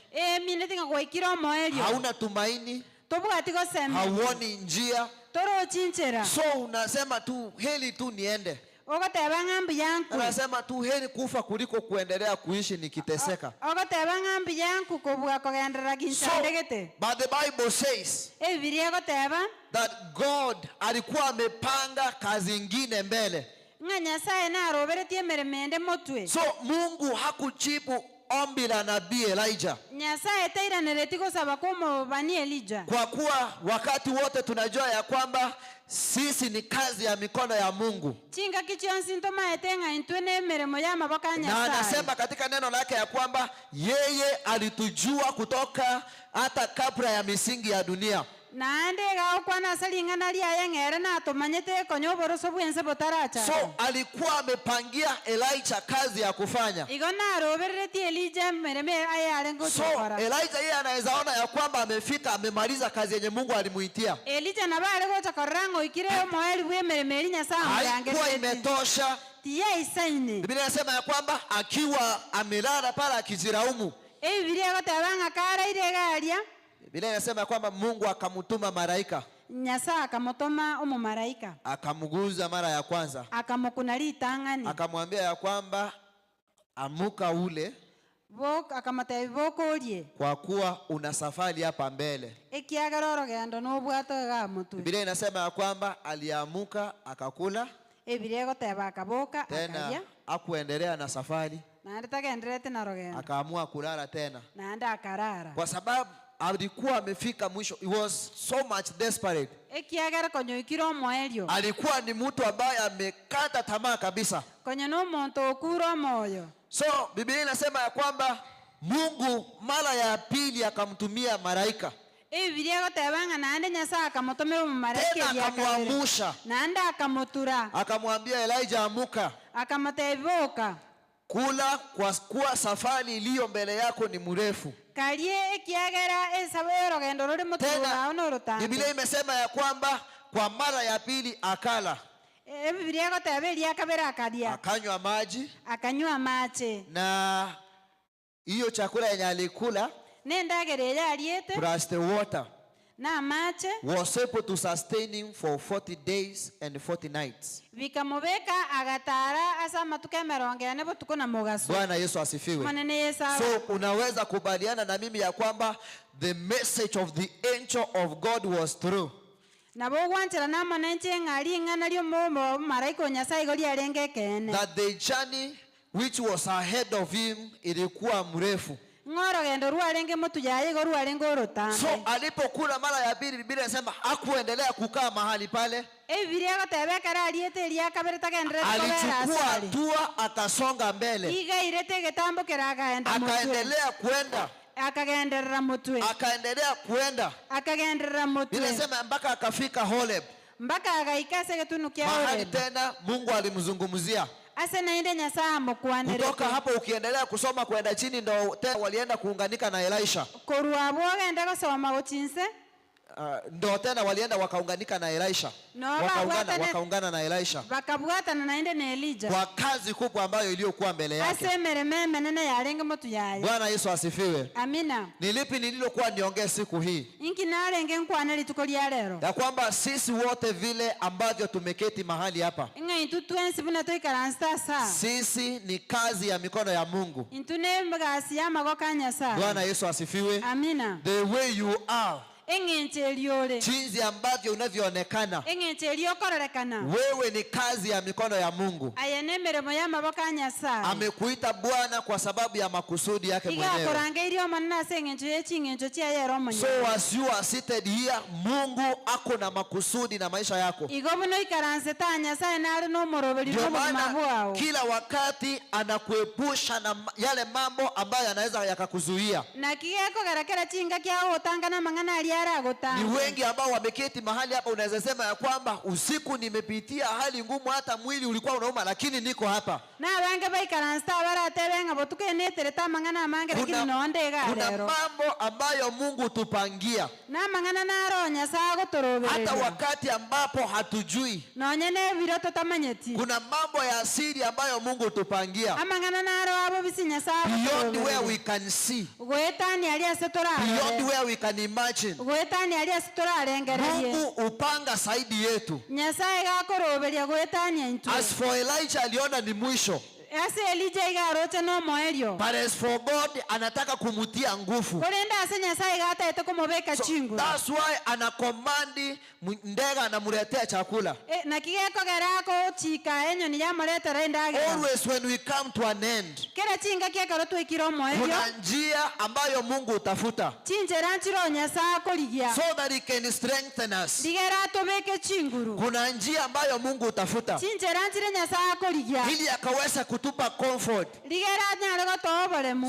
mineti ng'a gwaikira omoerio, hauna tumaini, tobwati goseme, hauoni njia, torochinchera. So unasema tu heri tu niende, ogoteba ng'ambi yanku, unasema tu heri kufa kuliko kuendelea kuishi nikiteseka. ogoteba ng'ambi yanku kobwa kogenderera kinchandegete. But the Bible says Biblia goteba that God alikuwa amepanga kazi ingine mbele, ng'a Nyasaye naroberetie emeremende motwe. So Mungu hakujibu ombi la nabii Elijah, Nyasaye tairanireti gosaba kw'omubani Elijah, kwa kuwa wakati wote tunajua ya kwamba sisi ni kazi ya mikono ya Mungu, chinga kichionsi ntomaete ng'a intwe n'emirimo y'amaboko ya Nyasaye. Na anasema katika neno lake ya kwamba yeye alitujua kutoka hata kabla ya misingi ya dunia. naende gaokwana saling'ana liaye ng'ere natomanyete konyo oboroso bwense botaracha. So alikuwa amepangia Elijah kazi ya kufanya. Igo narobereretie Elijah mereme ayare ngochokora. So Elijah yeye anaweza ona ya kwamba amefika, amemaliza kazi yenye Mungu alimuitia. Elijah nabare gochokora ng'oikire omoeri bw'emereme eri Nyasaye yange. Haikuwa imetosha. Tiye isaine. Biblia inasema ya kwamba akiwa amelala pale akijiraumu, Biblia gotebanga kara ire garia. Biblia inasema kwamba Mungu akamtuma malaika. Nyasaye akamutuma umumalaika. Akamguza mara ya kwanza. Akamukuna litangani. Akamwambia ya kwamba amuka ule. Akamatabivokolie. Kwa kuwa una safari hapa mbele. Ekiagara rugendo n'obwato ga mutu. Biblia inasema ya kwamba aliamuka akakula. Biblia goteba akaboka tena akuendelea na safari. Na ndatagenderete na rugendo. Akaamua kulala tena. Na anda akarara. Kwa sababu alikuwa amefika mwisho. He was so much desperate. Ekiagara konyoikira omoerio. Alikuwa ni mtu ambaye amekata tamaa kabisa. Konyo n'omuntu okura moyo. So Biblia inasema ya kwamba Mungu mara ya pili akamtumia malaika. Biblia gotebanga nande Nyasaye akamutumira omumalaika tena akamwamusha. Nande akamutura. Akamwambia Elijah amuka. Akamutebivoka. Kula kwa kuwa safari iliyo mbele yako ni mrefu. Kalie ekiagera esabe rugendo ruri mutura ono rutanga. Biblia imesema ya kwamba kwa mara ya pili akala. Biblia gotebeli akabera akadia. Akanywa maji. Akanywa mache. Na hiyo chakula yenye alikula nendagere aliete plus the water na mache was able to sustain him for 40 days and 40 nights. Vikamubeka agatara asa matuke 40 botuko na mugaso. Bwana Yesu asifiwe. Manene Yesu. So unaweza kubaliana na mimi ya kwamba the message of the angel of God was true. Nabo wanchira na manenche ngari ngana lyo mo malaika Nyasaye goli alenge kene. That the journey which was ahead of him ilikuwa mrefu. Ngoro gendo rualenge mutu yaye go rualenge orotanda. So alipokula mara ya pili Biblia inasema hakuendelea kukaa mahali pale. Biblia gotebeka aliete elia kabereta gendere alichukua hatua akasonga mbele. Iga irete getambo keragaenda mutwe. Akaendelea kwenda. Akagenderera mutwe. Akaendelea kwenda. Akagenderera mutwe. Inasema mpaka akafika Horeb. Mpaka agaikase getunu kya Horeb. Mahali tena Mungu alimzungumzia. Ase naende Nyasaye mukwanere. Kutoka hapo ukiendelea kusoma kwenda chini ndo tena walienda kuunganika na Elisha. Korwa bwagenda gosoma gochinse. Ndo tena walienda wakaunganika na Elisha. No, wakaungana na Elisha. Wakabwatana naende na Elijah. Kwa kazi kubwa ambayo iliyokuwa mbele yake. Asemere meme nene yarenge mutu yaye. Bwana Yesu asifiwe. Amina. Ni lipi nililokuwa niongee siku hii? Inki narenge nkwana litukoli lero. Ya kwamba sisi wote vile ambavyo tumeketi mahali hapa. Inga intutwensi buna toikaransta sa. Sisi ni kazi ya mikono ya Mungu. Intune mbagasi ya magoka Nyasaye. Bwana Yesu asifiwe. Amina. The way you are. Jinsi ambavyo unavyoonekana. Wewe ni kazi ya mikono ya Mungu. Amekuita Bwana kwa sababu ya makusudi yake mwenyewe. So as you are seated here, Mungu ako na makusudi na maisha yako. Kila wakati anakuepusha na yale mambo ambayo yanaweza yakakuzuia. Ni wengi ambao wameketi mahali hapa, unaweza sema ya kwamba usiku nimepitia hali ngumu, hata mwili ulikuwa unauma, lakini niko hapa. Kuna mambo ambayo Mungu tupangia hata wakati ambapo hatujui. Kuna mambo ya asili ambayo Mungu tupangia beyond where we can see, beyond where we can imagine. Mungu upanga saidi yetu. As for Elijah aliona ni mwisho. But as for God anataka kumutia nguvu. So that's why anakomandi ndega anamuletea chakula. Always when we come to an end, kuna njia ambayo Mungu utafuta so that he can strengthen us. Kuna njia ambayo Mungu utafuta ili akaweza kutupa comfort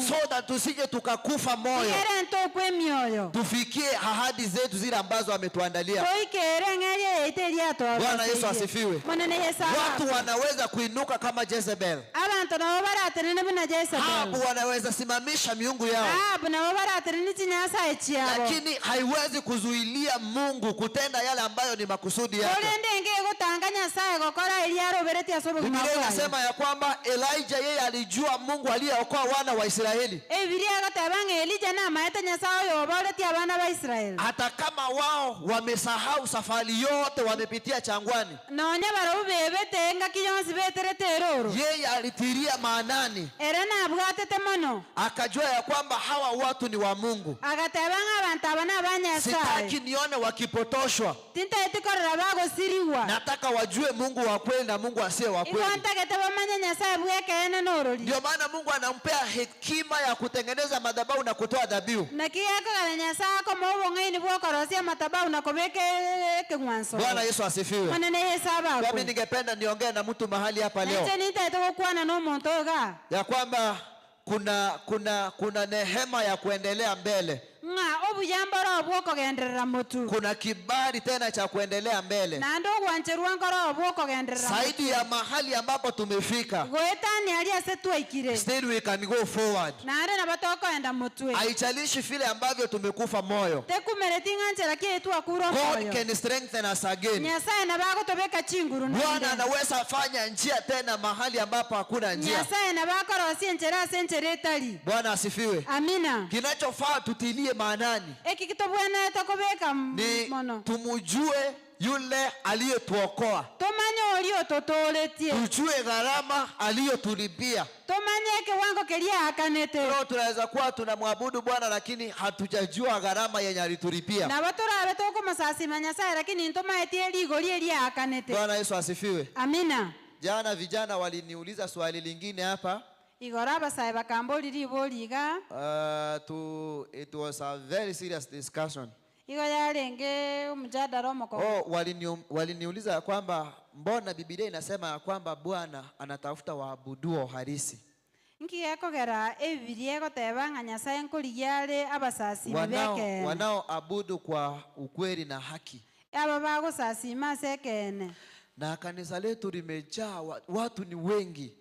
so that tusije tukakufa moyo, tufikie ahadi zetu zile ambazo ametuandalia. Bwana Yesu asifiwe. Watu wanaweza kuinuka kama Jezebel. Ahabu wanaweza simamisha miungu yao, lakini haiwezi kuzuilia Mungu kutenda yale ambayo ni makusudi yake. Biblia inasema ya kwamba Elijah yeye alijua Mungu aliyeokoa wana wa Israeli. Ebiria gatebanga Elijah na maete Nyasaye oyo oboreti abana ba Israeli. Hata kama wao wamesahau safari yote wamepitia changwani. Nonya baro bebete nga kiyonsi beterete eroro. Yeye alitiria maanani. Erena abwatete mono. Akajua ya kwamba hawa watu ni wa Mungu. Agatebanga abantu abana ba Nyasaye. Sitaki nione wakipotoshwa. Tinta etikorera bago siriwa. Nataka wajue Mungu wa kweli na Mungu asiye wa kweli. Ndio maana Mungu anampea hekima ya kutengeneza madhabahu na kutoa dhabihu. Bwana Yesu asifiwe. Mimi ningependa niongee na mtu mahali hapa leo ya kwamba kuna neema ya kuendelea mbele. Kuna kibali tena cha kuendelea mbele. Zaidi ya mahali ambapo tumefika. Still we can go forward. Haijalishi vile ambavyo tumekufa moyo. God can strengthen us again. Bwana anaweza fanya njia tena mahali ambapo hakuna njia. Bwana asifiwe. Amina. Kinachofaa tutilie maanani ni tumujue yule aliyetuokoa. Tujue gharama aliyotulipia. Leo tunaweza kuwa tunamwabudu Bwana lakini hatujajua gharama yenye alitulipia. Bwana Yesu asifiwe. Amina. Jana vijana waliniuliza swali lingine hapa. It was a very serious discussion. Waliniuliza kwamba mbona Biblia inasema ya kwamba Bwana anatafuta waabuduo halisi. Wanaoabudu kwa ukweli na haki. Na kanisa letu limejaa watu ni wengi.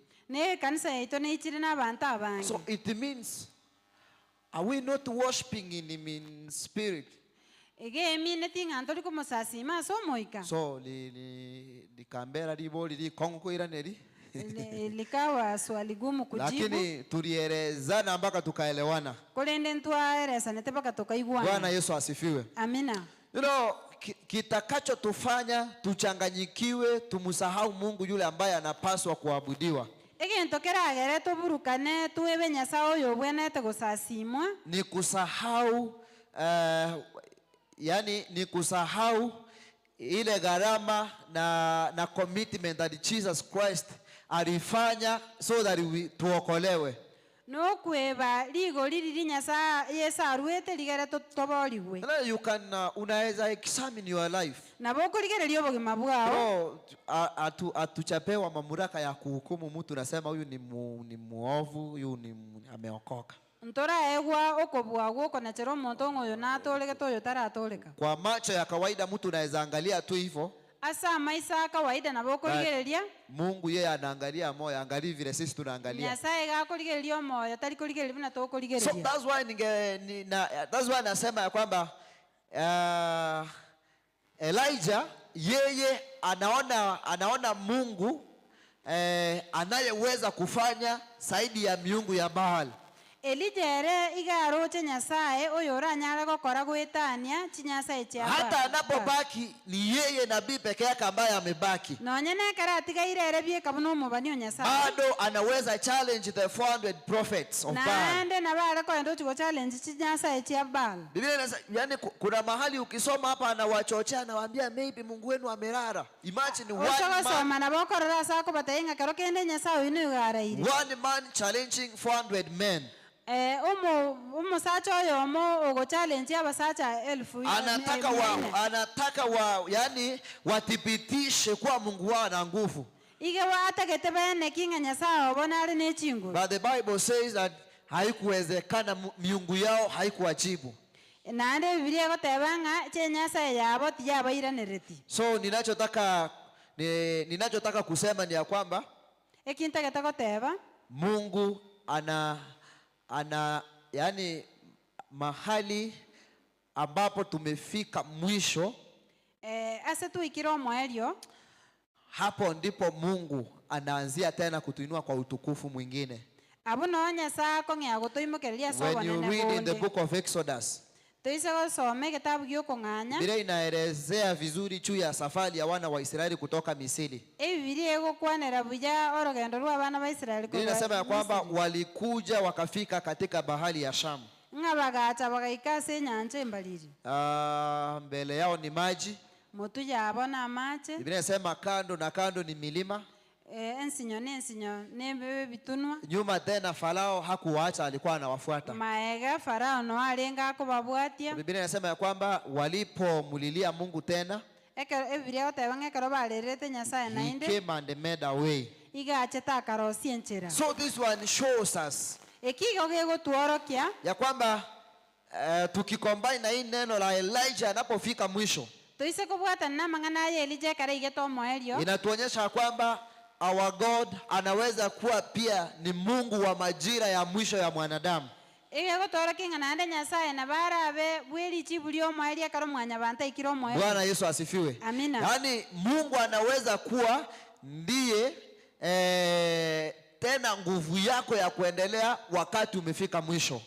So it means, are we not worshiping him in spirit? So likambera liboli likongo iraneri. Likawa swali gumu kujibu. Lakini tulielezana mpaka tukaelewana. Bwana Yesu asifiwe. Amina. You know, kitakacho tufanya tuchanganyikiwe, tumsahau Mungu yule ambaye anapaswa kuabudiwa. Ni kusahau ni kusahau ile gharama na commitment that Jesus Christ alifanya so that tuokolewe. You can unaweza examine your life. Atuchapewa mamlaka ya kuhukumu mtu, nasema huyu ni muovu, huyu ni ameokoka. Kwa macho ya kawaida mtu anaweza angalia tu hivyo. Mungu yeye anaangalia moyo, angalia vile sisi tunaangalia. So that's why nasema ya kwamba Elijah yeye anaona Mungu anayeweza kufanya zaidi ya miungu ya Baal. Hata anapobaki ni yeye nabii peke yake ambaye amebaki. Bado anaweza challenge the 400 prophets of Baal. Biblia inasema, kuna mahali ukisoma hapa anawachochea, anawaambia maybe Mungu wenu amelala. Imagine one man challenging 400 men. Anataka wathibitishe kwa Mungu wao na nguvu. But the Bible says that haikuwezekana, miungu yao haikuwajibu. So ninachotaka kusema ni ya kwamba Mungu ana mahali ambapo tumefika mwisho, hapo ndipo Mungu anaanzia tena kutuinua kwa utukufu mwingine. When you read in the book of Exodus, Biblia inaelezea vizuri juu ya safari ya wana wa Israeli kutoka Misri. Biblia inasema ya kwamba walikuja wakafika katika bahari ya Shamu. Mbele yao ni maji. Biblia inasema kando na kando ni milima. Nyuma tena Farao hakuwaacha, alikuwa anawafuata. Biblia inasema ya kwamba walipomulilia Mungu tena, he came and made a way. So this one shows us ya kwamba tukicombine na hii neno la Elijah anapofika mwisho, inatuonyesha kwamba our God anaweza kuwa pia ni Mungu wa majira ya mwisho ya mwanadamu. Bwana Yesu asifiwe. Yaani Mungu anaweza kuwa ndiye tena nguvu yako ya kuendelea wakati umefika mwisho.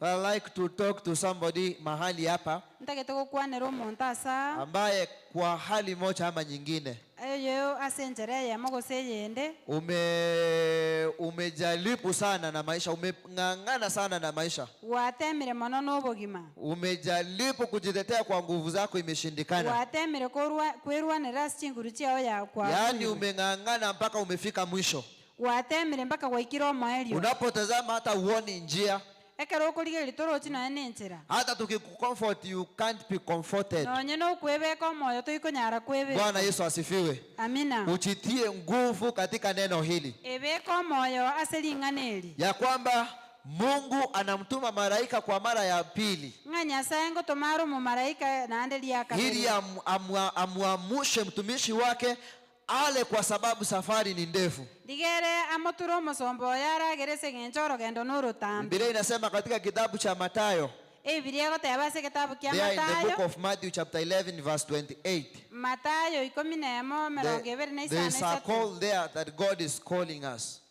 I like to talk to somebody mahali hapa ambaye kwa hali moja ama nyingine umejaribu sana na maisha, umeng'ang'ana sana na maisha, umejaribu kujitetea kwa nguvu zako, imeshindikana. Yaani umeng'ang'ana mpaka umefika mwisho. Unapotazama hata uoni njia. Hata tukikucomfort you can't be comforted. Bwana Yesu asifiwe. Ujitie nguvu katika neno hili ya kwamba Mungu anamtuma malaika kwa mara ya pili ili amuamushe mtumishi wake ale, kwa sababu safari ni ndefu. Biblia inasema katika kitabu cha Mathayo, there in the book of Matthew chapter 11 verse 28, there is a call there that God is calling us.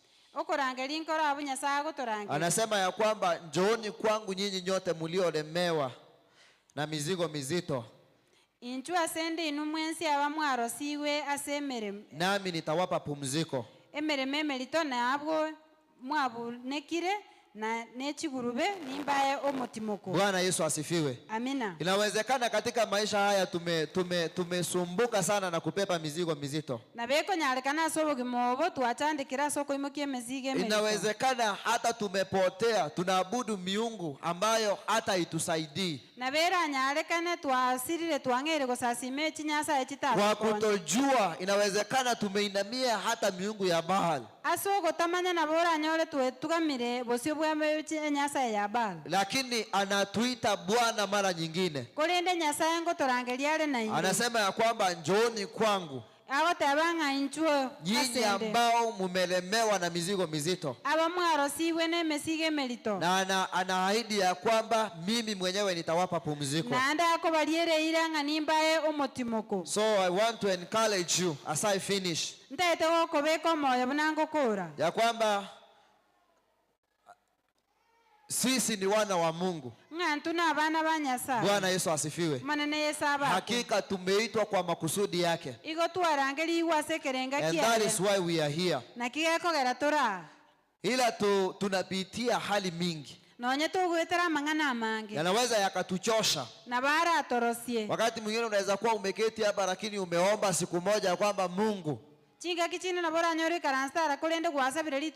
Anasema ya kwamba njooni kwangu nyinyi nyote mliolemewa na mizigo mizito, nami nitawapa pumziko. Bwana Yesu asifiwe. Amina. Inawezekana katika maisha haya tumesumbuka sana na kupepa mizigo mizito. Inawezekana hata tumepotea, tunaabudu miungu ambayo hata itusaidii. Kwa kutojua, inawezekana tumeinamia hata miungu ya Baal. Lakini anatuita Bwana mara nyingine. Anasema ya kwamba njooni kwangu nyinyi ambao mumelemewa na mizigo mizito. Na anaahidi ya kwamba mimi mwenyewe nitawapa pumziko. So I want to encourage you as I finish ya kwamba sisi ni wana wa Mungu. Bwana Yesu asifiwe. Hakika tumeitwa kwa makusudi yake. And that is why we are here. Ila tunapitia hali mingi yanaweza yakatuchosha. Wakati mwingine unaweza kuwa umeketi hapa lakini umeomba siku moja ya kwamba Mungu,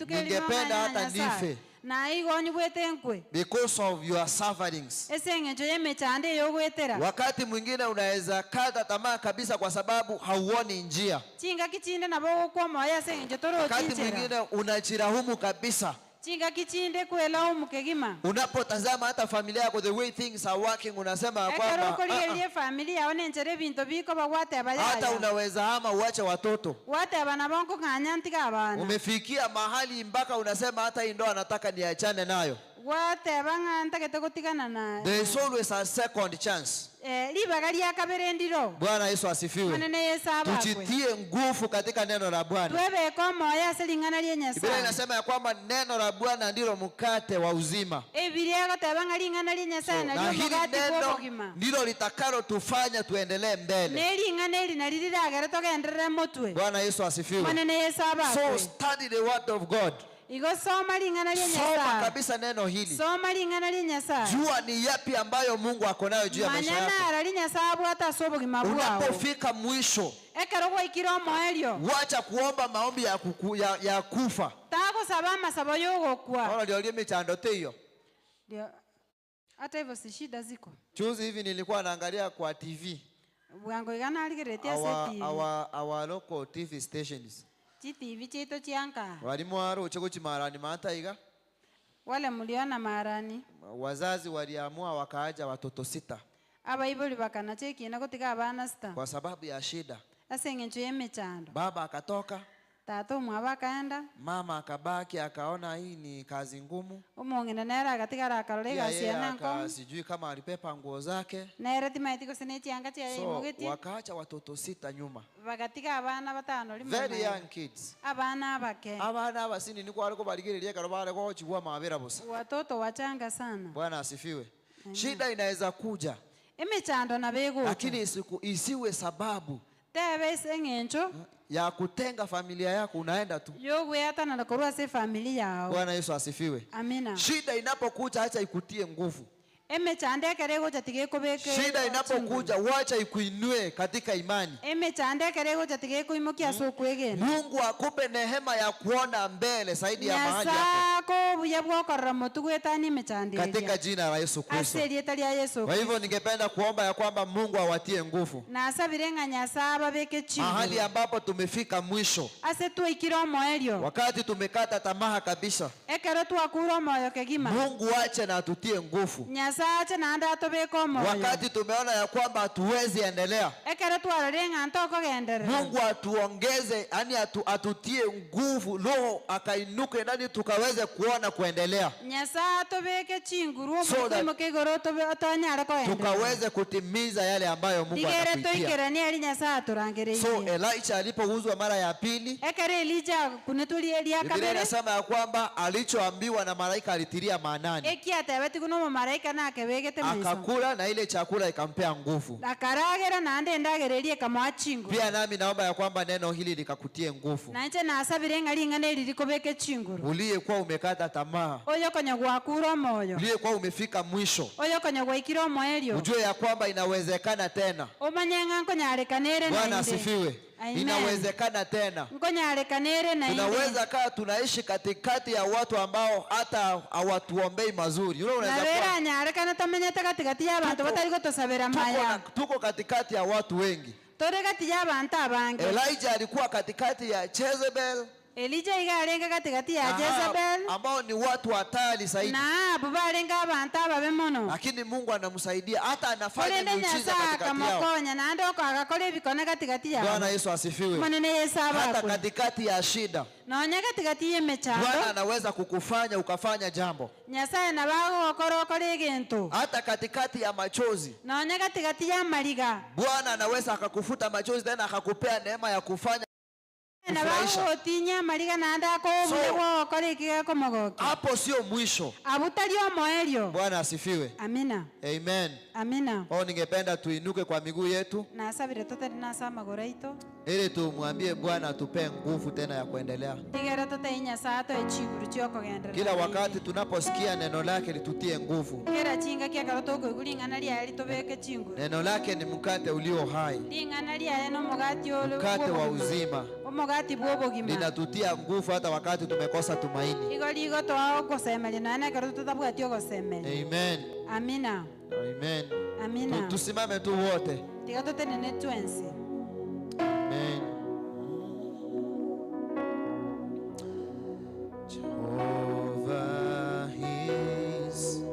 ningependa hata nife because of your sufferings. Wakati mwingine unaweza kata tamaa kabisa kwa sababu hauoni njia. Wakati mwingine unajirahumu kabisa. Unapotazama hata familia yako, the way things are working, unasema kwamba hata unaweza hama uache watoto. Umefikia mahali mpaka unasema hata hii ndoa nataka niachane nayo. Gwateba ng'anta gete gutigana na There is always a second chance. libaga lya kabere ndiro. Bwana Yesu asifiwe. Manene Yesu abakwe. Tujitie nguvu katika neno la Bwana. Twebeka moyo ase ling'ana lya Biblia Nyasaye. inasema ya kwamba neno la Bwana ndilo mkate wa uzima. Ebiria goteba ng'a ling'ana lya Nyasaye Na nalyo hili mugati neno gw'obogima. ndilo litakalo tufanya tuendelee mbele. Ne ling'ana eri nari riragere togenderere motwe. Bwana Yesu asifiwe. Manene Yesu abakwe. So study the word of God. Igo soma ling'ana lya Soma Nyasaye. kabisa neno hili. Soma ling'ana lya Nyasaye. Jua ni yapi ambayo Mungu ako nayo juu ya maisha yako. Manya nara lya Nyasaye abwata ase obogima bwawe. Unapofika mwisho, Ekero gwaikire omoyo eryo. wacha kuomba maombi ya kufa. Tagosaba amasabo y'ogokwa. Ona ndio michandano hiyo. Ndio. Hata hivyo si shida ziko. Juzi hivi nilikuwa naangalia kwa TV. Bwango igana aligeretia seti. Our local TV stations. TV cheto chianka. Walimu waro ucheko chimarani mataiga. Wale muliona marani. Wazazi waliamua wakaaja watoto 6. Abaibuli bakana cheki na kutika abana 6. Kwa sababu ya shida. Ase ngencho yemechando. Baba akatoka. Tato mwa akaenda. Mama akabaki akaona hii ni kazi ngumu. Umongena nera akatika rakarega siana nko. Sijui kama alipepa nguo zake. Nera timaitiko senechi anga chia imogeti. So wakaacha watoto 6 nyuma. Bakatika abana batano limwe. Very young kids. Abana abake. Abana abasini niko aliko baligereria karobare kwa chibua mabera busa. Watoto wachanga sana. Bwana asifiwe. Shida inaweza kuja. Emechando na bego. Lakini isiwe sababu. Tebe sengencho. Ya kutenga familia yako unaenda tu. Yogwe hata na korua se familia yao. Bwana Yesu asifiwe. Amina. Shida inapokuja acha ikutie nguvu. Emechande kerego chatige kobeke. Shida inapokuja wacha ikuinue katika imani. Emechande kerego chatige kuimukia so kwegena. Mungu akupe neema ya kuona mbele zaidi ya mahali yako. Nyasako buya bwokora motugweta ni mechande. Katika jina la Yesu Kristo. Aserieta lya Yesu. Kwa hivyo ningependa kuomba ya kwamba Mungu awatie nguvu. Na asabirenga Nyasaba beke chini. Mahali ambapo tumefika mwisho. Ase tuikiro moelio. Wakati tumekata tamaa kabisa. Ekero tuakuro moyo kegima. Mungu ache na atutie nguvu. Nyasache na anda atobeko moyo. Wakati tumeona ya kwamba hatuwezi endelea. Ekero tuararenga ntoko gendere. Mungu atuongeze, yani atutie nguvu, roho akainuke ndani tukaweze kuona kuendelea. Nyasa atobeke chinguru So mukigoro tobe atanyara ko ende. Tukaweze kutimiza yale ambayo Mungu anakuitia. Digere toikerani ali Nyasa aturangereje. So Elisha alipouzwa mara ya pili. Ekere Elijah kunetuli Elia kabere. Biblia inasema ya kwamba alichoambiwa na malaika alitilia maanani. Ekiatebeti kuno malaika na akebegete mwiso. Akakula na ile chakula ikampea nguvu. Akaragera na ande ndagererie kama chingu. Pia nami naomba ya kwamba neno hili likakutie nguvu. Na nche na asabirenga lingane lilikobeke chinguru. Uliyekuwa umekata tamaa. Oyo konya gwakura moyo. Uliyekuwa umefika mwisho. Oyo konya gwaikira moelio. Ujue ya kwamba inawezekana tena. Omanyenga konya alekanere na Bwana asifiwe. Inawezekana tena. Tunaweza kaa tunaishi katikati ya watu ambao hata hawatuombei mazuri. Tuko katikati ya watu wengi. Elijah alikuwa katikati ya Jezebel. Elijah igarenga katikati ya Jezebel ambao ni watu hatari zaidi. Na bubarenga abantu ababe mono. Lakini Mungu anamsaidia hata anafanya miujiza katikati yao. Kamokonya na ndoko akakole bikone katikati yao. Bwana Yesu asifiwe. Manene Yesu abakwe. Hata katikati ya shida. Nonya katikati ya mechando. Bwana anaweza kukufanya ukafanya jambo. Nyasaye na bago okore gento. Hata katikati ya machozi. Nonya katikati ya maliga. Bwana anaweza akakufuta machozi tena akakupea neema ya kufanya hapo sio mwisho. Bwana asifiwe. Amina. Amen. Amina. Ningependa tuinuke kwa miguu yetu. Na asabire tote nasa magoro ito. Ili tumwambie Bwana atupe nguvu tena ya kuendelea. Tigera tote inya sato echiguru chioko gendera. Kila wakati tunaposikia neno lake litutie nguvu. Kera chinga kia karotoko kulingana lia litobeke chinguru. Neno lake ni mkate ulio hai. Lingana lia no mugati olo. Mkate wa uzima. Omugati bwobogima. Linatutia nguvu hata wakati tumekosa tumaini. Igoligo toa kosemeli na ene karoto tabwati okosemeli. Amen. Amina. Amen. Amina. Tusimame tu wote. Tiga tote nene twensi. Amen. Jehovah is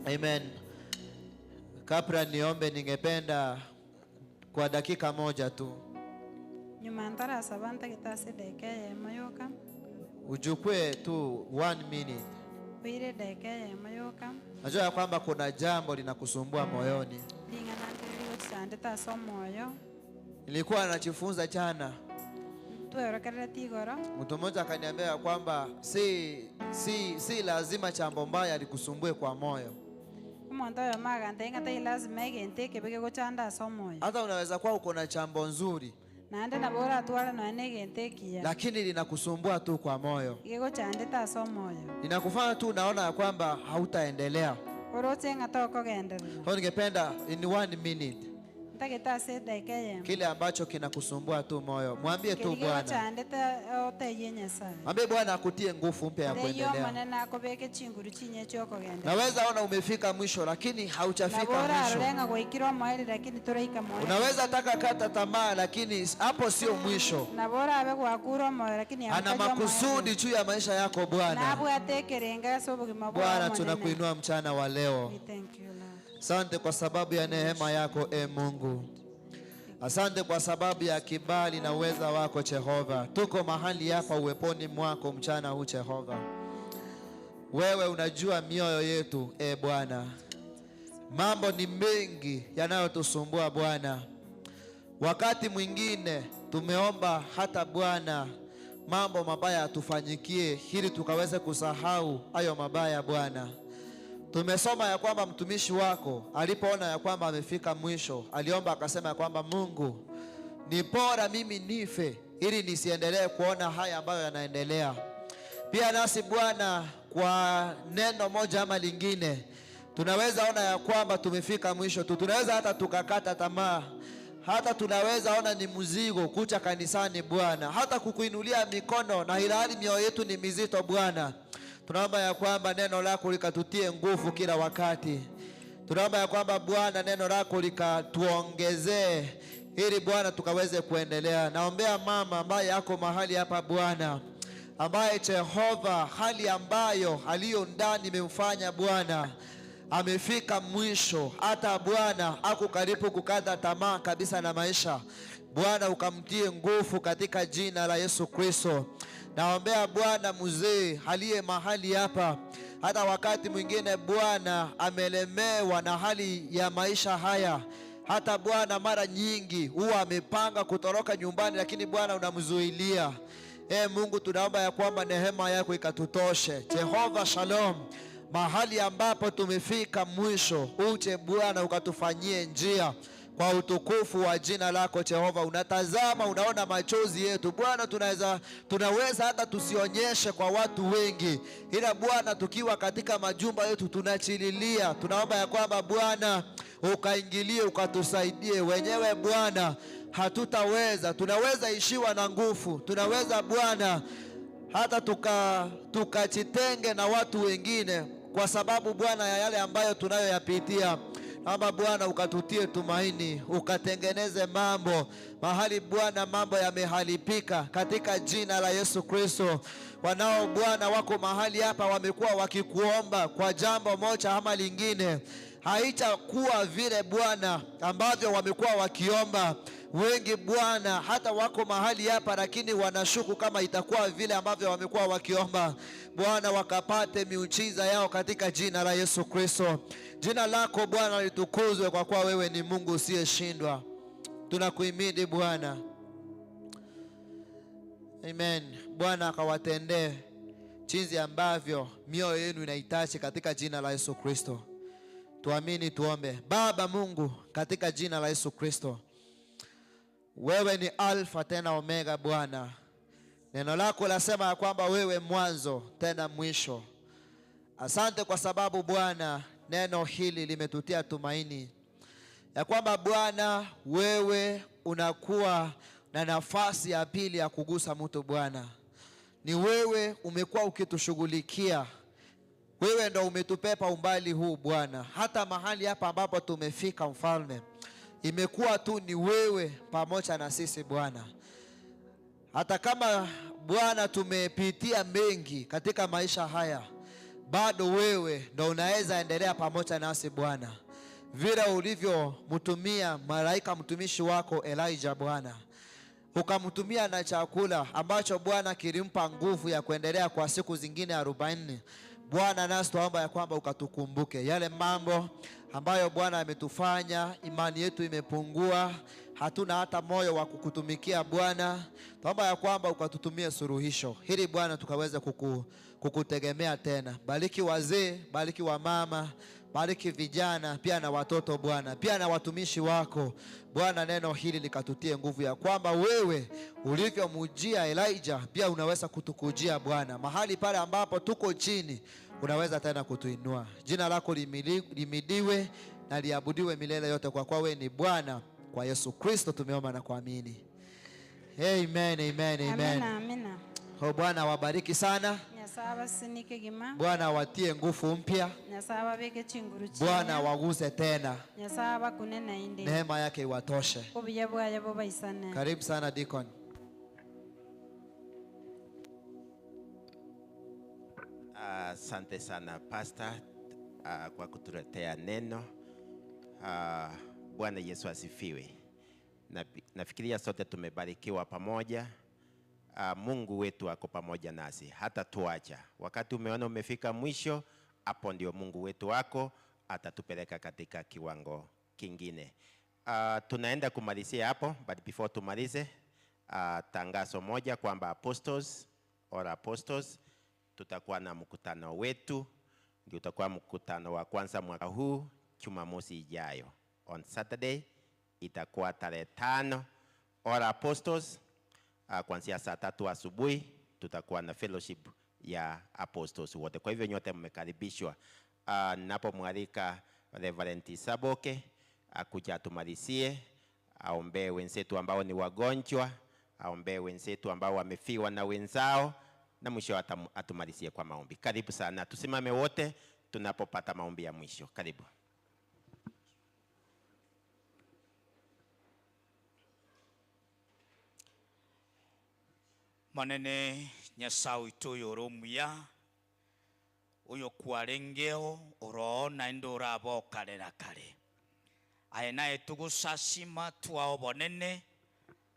Amen. Kabla niombe, ningependa kwa dakika moja tu nyuma ntara sabanta kitase deke ya mayoka ujukue tu 1 minute. wire deke ya mayoka Najua ya kwamba kuna jambo linakusumbua moyoni. lingana ndilo sandeta somoyo Nilikuwa najifunza jana, tuerokerera tigoro mtu mmoja akaniambia ya kwamba si lazima jambo mbaya likusumbue kwa moyo. umuntu oyo magante ngata lazima egente kebege gochanda somoyo. Hata unaweza kuwa uko na jambo nzuri nande nabora atwara no negente kia lakini linakusumbua tu kwa moyo, igego chandeta somoyo linakufanya tu unaona ya kwamba hautaendelea. orote ngata okogenderera Kwa ningependa in 1 minute ntageta se deke kile ambacho kinakusumbua tu moyo, mwambie tu igego Bwana. chandeta oteyenye sa Mwambie Bwana akutie nguvu mpya ya ndeyo kuendelea. manena akobeke chinguru chinye chokogenda Naweza ona umefika mwisho lakini haujafika nabora mwisho. arenga goikirwa moeri lakini turaika moeri Unaweza taka kata tamaa lakini hapo sio mwisho. nabora abe gwakura moeri lakini Ana makusudi juu ya maisha yako Bwana. nabwatekerenga sobugima Bwana, tunakuinua mchana wa leo. thank you Lord. Asante kwa sababu ya neema yako Mungu. Asante kwa sababu ya kibali na uweza wako Jehova. Tuko mahali hapa uweponi mwako mchana huu Jehova. Wewe unajua mioyo yetu Bwana. Mambo ni mengi yanayotusumbua Bwana. Wakati mwingine tumeomba hata Bwana mambo mabaya tufanyikie ili tukaweze kusahau hayo mabaya Bwana. Tumesoma ya kwamba mtumishi wako alipoona ya kwamba amefika mwisho, aliomba akasema ya kwamba Mungu, ni bora mimi nife ili nisiendelee kuona haya ambayo yanaendelea. Pia nasi Bwana, kwa neno moja ama lingine, tunaweza ona ya kwamba tumefika mwisho tu. Tunaweza hata tukakata tamaa. Hata tunaweza ona ni mzigo kuja kanisani Bwana, hata kukuinulia mikono, na ilhali mioyo yetu ni mizito Bwana. Tunaomba ya kwamba neno lako likatutie nguvu kila wakati. Tunaomba ya kwamba Bwana neno lako likatuongezee ili Bwana tukaweze kuendelea. Naombea mama ambaye yako mahali hapa Bwana, ambaye Jehova hali ambayo aliyo ndani imemfanya Bwana amefika mwisho, hata Bwana ako karibu kukata tamaa kabisa na maisha. Bwana ukamtie nguvu katika jina la Yesu Kristo. Naombea Bwana mzee aliye mahali hapa, hata wakati mwingine Bwana amelemewa na hali ya maisha haya. Hata Bwana mara nyingi huwa amepanga kutoroka nyumbani, lakini Bwana unamzuilia. Mungu, tunaomba ya kwamba neema yako ikatutoshe. Jehova Shalom, mahali ambapo tumefika mwisho, uje Bwana ukatufanyie njia kwa utukufu wa jina lako Jehova. Unatazama, unaona machozi yetu Bwana. Tunaweza hata tusionyeshe kwa watu wengi, ila Bwana tukiwa katika majumba yetu tunachililia. Tunaomba ya kwamba Bwana ukaingilie, ukatusaidie. Wenyewe Bwana hatutaweza, tunaweza ishiwa na nguvu, tunaweza Bwana hata tukajitenge na watu wengine kwa sababu Bwana ya yale ambayo tunayoyapitia. Naomba Bwana ukatutie tumaini, ukatengeneze mambo mahali Bwana mambo yameharibika katika jina la Yesu Kristo. Wanao Bwana wako mahali hapa wamekuwa wakikuomba kwa jambo moja ama lingine, haitakuwa vile Bwana ambavyo wamekuwa wakiomba. Wengi Bwana hata wako mahali hapa, lakini wanashuku kama itakuwa vile ambavyo wamekuwa wakiomba. Bwana, wakapate miujiza yao katika jina la Yesu Kristo. Jina lako Bwana litukuzwe, kwa kuwa wewe ni Mungu usiyeshindwa. Tunakuhimidi Bwana. Amen. Bwana akawatendee jinsi ambavyo mioyo yenu inahitaji katika jina la Yesu Kristo. Tuamini, tuombe. Baba Mungu, katika jina la Yesu Kristo, wewe ni Alfa tena Omega Bwana. Neno lako lasema ya kwamba wewe mwanzo tena mwisho. Asante kwa sababu Bwana neno hili limetutia tumaini ya kwamba Bwana wewe unakuwa na nafasi ya pili ya kugusa mtu Bwana. Ni wewe umekuwa ukitushughulikia. Wewe ndo umetupepa umbali huu Bwana, hata mahali hapa ambapo tumefika Mfalme. Imekuwa tu ni wewe pamoja na sisi Bwana. Hata kama Bwana tumepitia mengi katika maisha haya, bado wewe ndo unaweza endelea pamoja nasi Bwana. Vile ulivyomtumia malaika mtumishi wako Elijah Bwana, ukamtumia na chakula ambacho Bwana kilimpa nguvu ya kuendelea kwa siku zingine 40. Bwana, nasi tuomba ya kwamba ukatukumbuke yale mambo ambayo Bwana ametufanya imani yetu imepungua, hatuna hata moyo wa kukutumikia Bwana. Tuomba ya kwamba ukatutumie suluhisho hili Bwana, tukaweze kukutegemea tena. Bariki wazee, bariki wamama, bariki vijana pia na watoto Bwana, pia na watumishi wako Bwana. Neno hili likatutie nguvu ya kwamba wewe ulivyomjia Elijah pia unaweza kutukujia Bwana. Mahali pale ambapo tuko chini unaweza tena kutuinua. Jina lako limidiwe na liabudiwe milele yote, kwa kuwa wewe ni Bwana. Kwa Yesu Kristo tumeomba na kuamini. Amen, amen, amen. Amina. Bwana wabariki sana. Bwana watie nguvu mpya. Bwana waguse tena. Neema yake iwatoshe. Karibu sana Deacon. Asante sana Pastor kwa kutuletea neno. Bwana Yesu asifiwe. Nafikiria sote tumebarikiwa pamoja. Mungu wetu ako pamoja nasi, hata tuacha. Wakati umeona umefika mwisho, hapo ndio Mungu wetu wako atatupeleka katika kiwango kingine. Tunaenda kumalizia hapo, but before tumalize, tangazo moja kwamba apostles tutakuwa na mkutano wetu. Ndio utakuwa mkutano wa kwanza mwaka huu Jumamosi ijayo. On Saturday itakuwa tarehe 5. All apostles kuanzia saa 3 asubuhi tutakuwa na fellowship ya apostles wote. Kwa hivyo nyote mmekaribishwa. Ninapomwalika Reverend Saboke akuja atumalizie, aombee wenzetu ambao ni wagonjwa, aombee wenzetu ambao wamefiwa na wenzao, na mwisho atumalizie kwa maombi. Karibu sana. Tusimame wote tunapopata maombi ya mwisho. Karibu. Manene Nyasaye witu yoromuya uyo kwarengeo urona indora bokare na kare ayenaye tugusasima twao bonene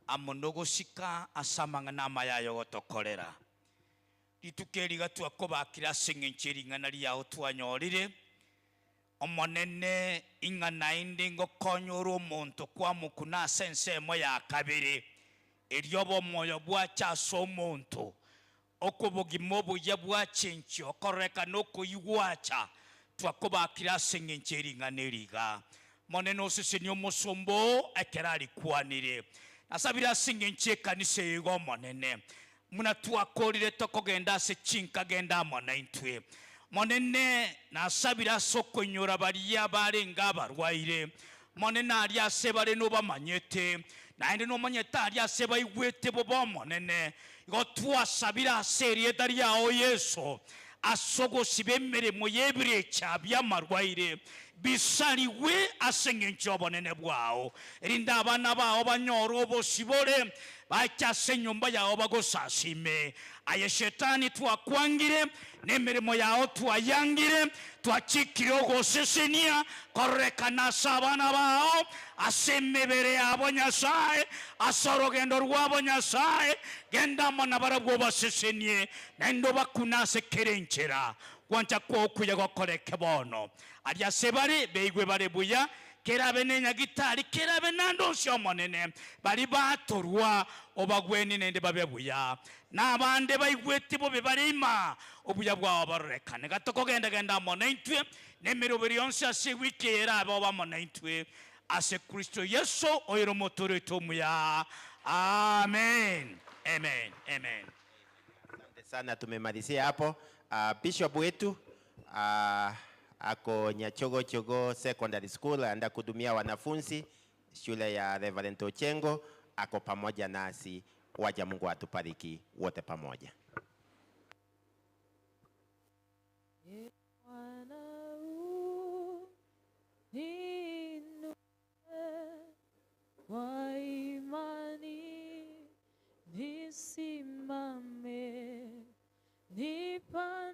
amonogosika asamangana mayayo gotokorera litukeriga twakobakira singencheri ngana liao twanyorire omonene ingana indi ngokonyoro omonto kwa mukuna sense mo ya kabiri eryobo moyo bwacha so monto okobogimo buya bwachencho koreka noko yigwacha twakobakira singencheri nganeriga moneno sisinyo musombo ekerali kwanire nasabira singenche kanise yigo monene muna twakorire tokogenda se chinka genda monaintwe monene nasabira sokonyora bariya barenga barwaire monene ali asebare no bamanyete naende no manyeta ali aseba igwete bobo monene gotwa sabira serie dari yao Yesu asogo sibemere moyebire chabya marwaire bisaliwe asengencho bonene bwao erinda abana bawo banyoro bosibore bakyase nyumba yawo bagosasime aye shetani twakwangire n'emirimo yawo twayangire twakikire ogosesenia korekana sabana bao asemebere yabo Nyasaye asorogendo rwabo Nyasaye gendamo nabarabwo basesenie nendo bakunase kerenchera kwancha kwokuya gokoreke bono arya sebare beigwe barebuya kerabe nenyagitari kerabe nandonsyo monene bari batorwa obagweni nende babebuya nabande baigweti bo bebarima obuya bwabo barekane gatoko genda monentwe nemiroberi yonse ase wikera abo bamonentwe ase Kristo Yesu oyero motore tomuya. Amen. Amen. Amen. Asante sana, tumemalizia hapo. Bishop wetu ako Nyachogo Secondary School, anda kudumia wanafunzi shule ya Reverend Ochengo, ako pamoja nasi. Waja Mungu atubariki wote pamoja.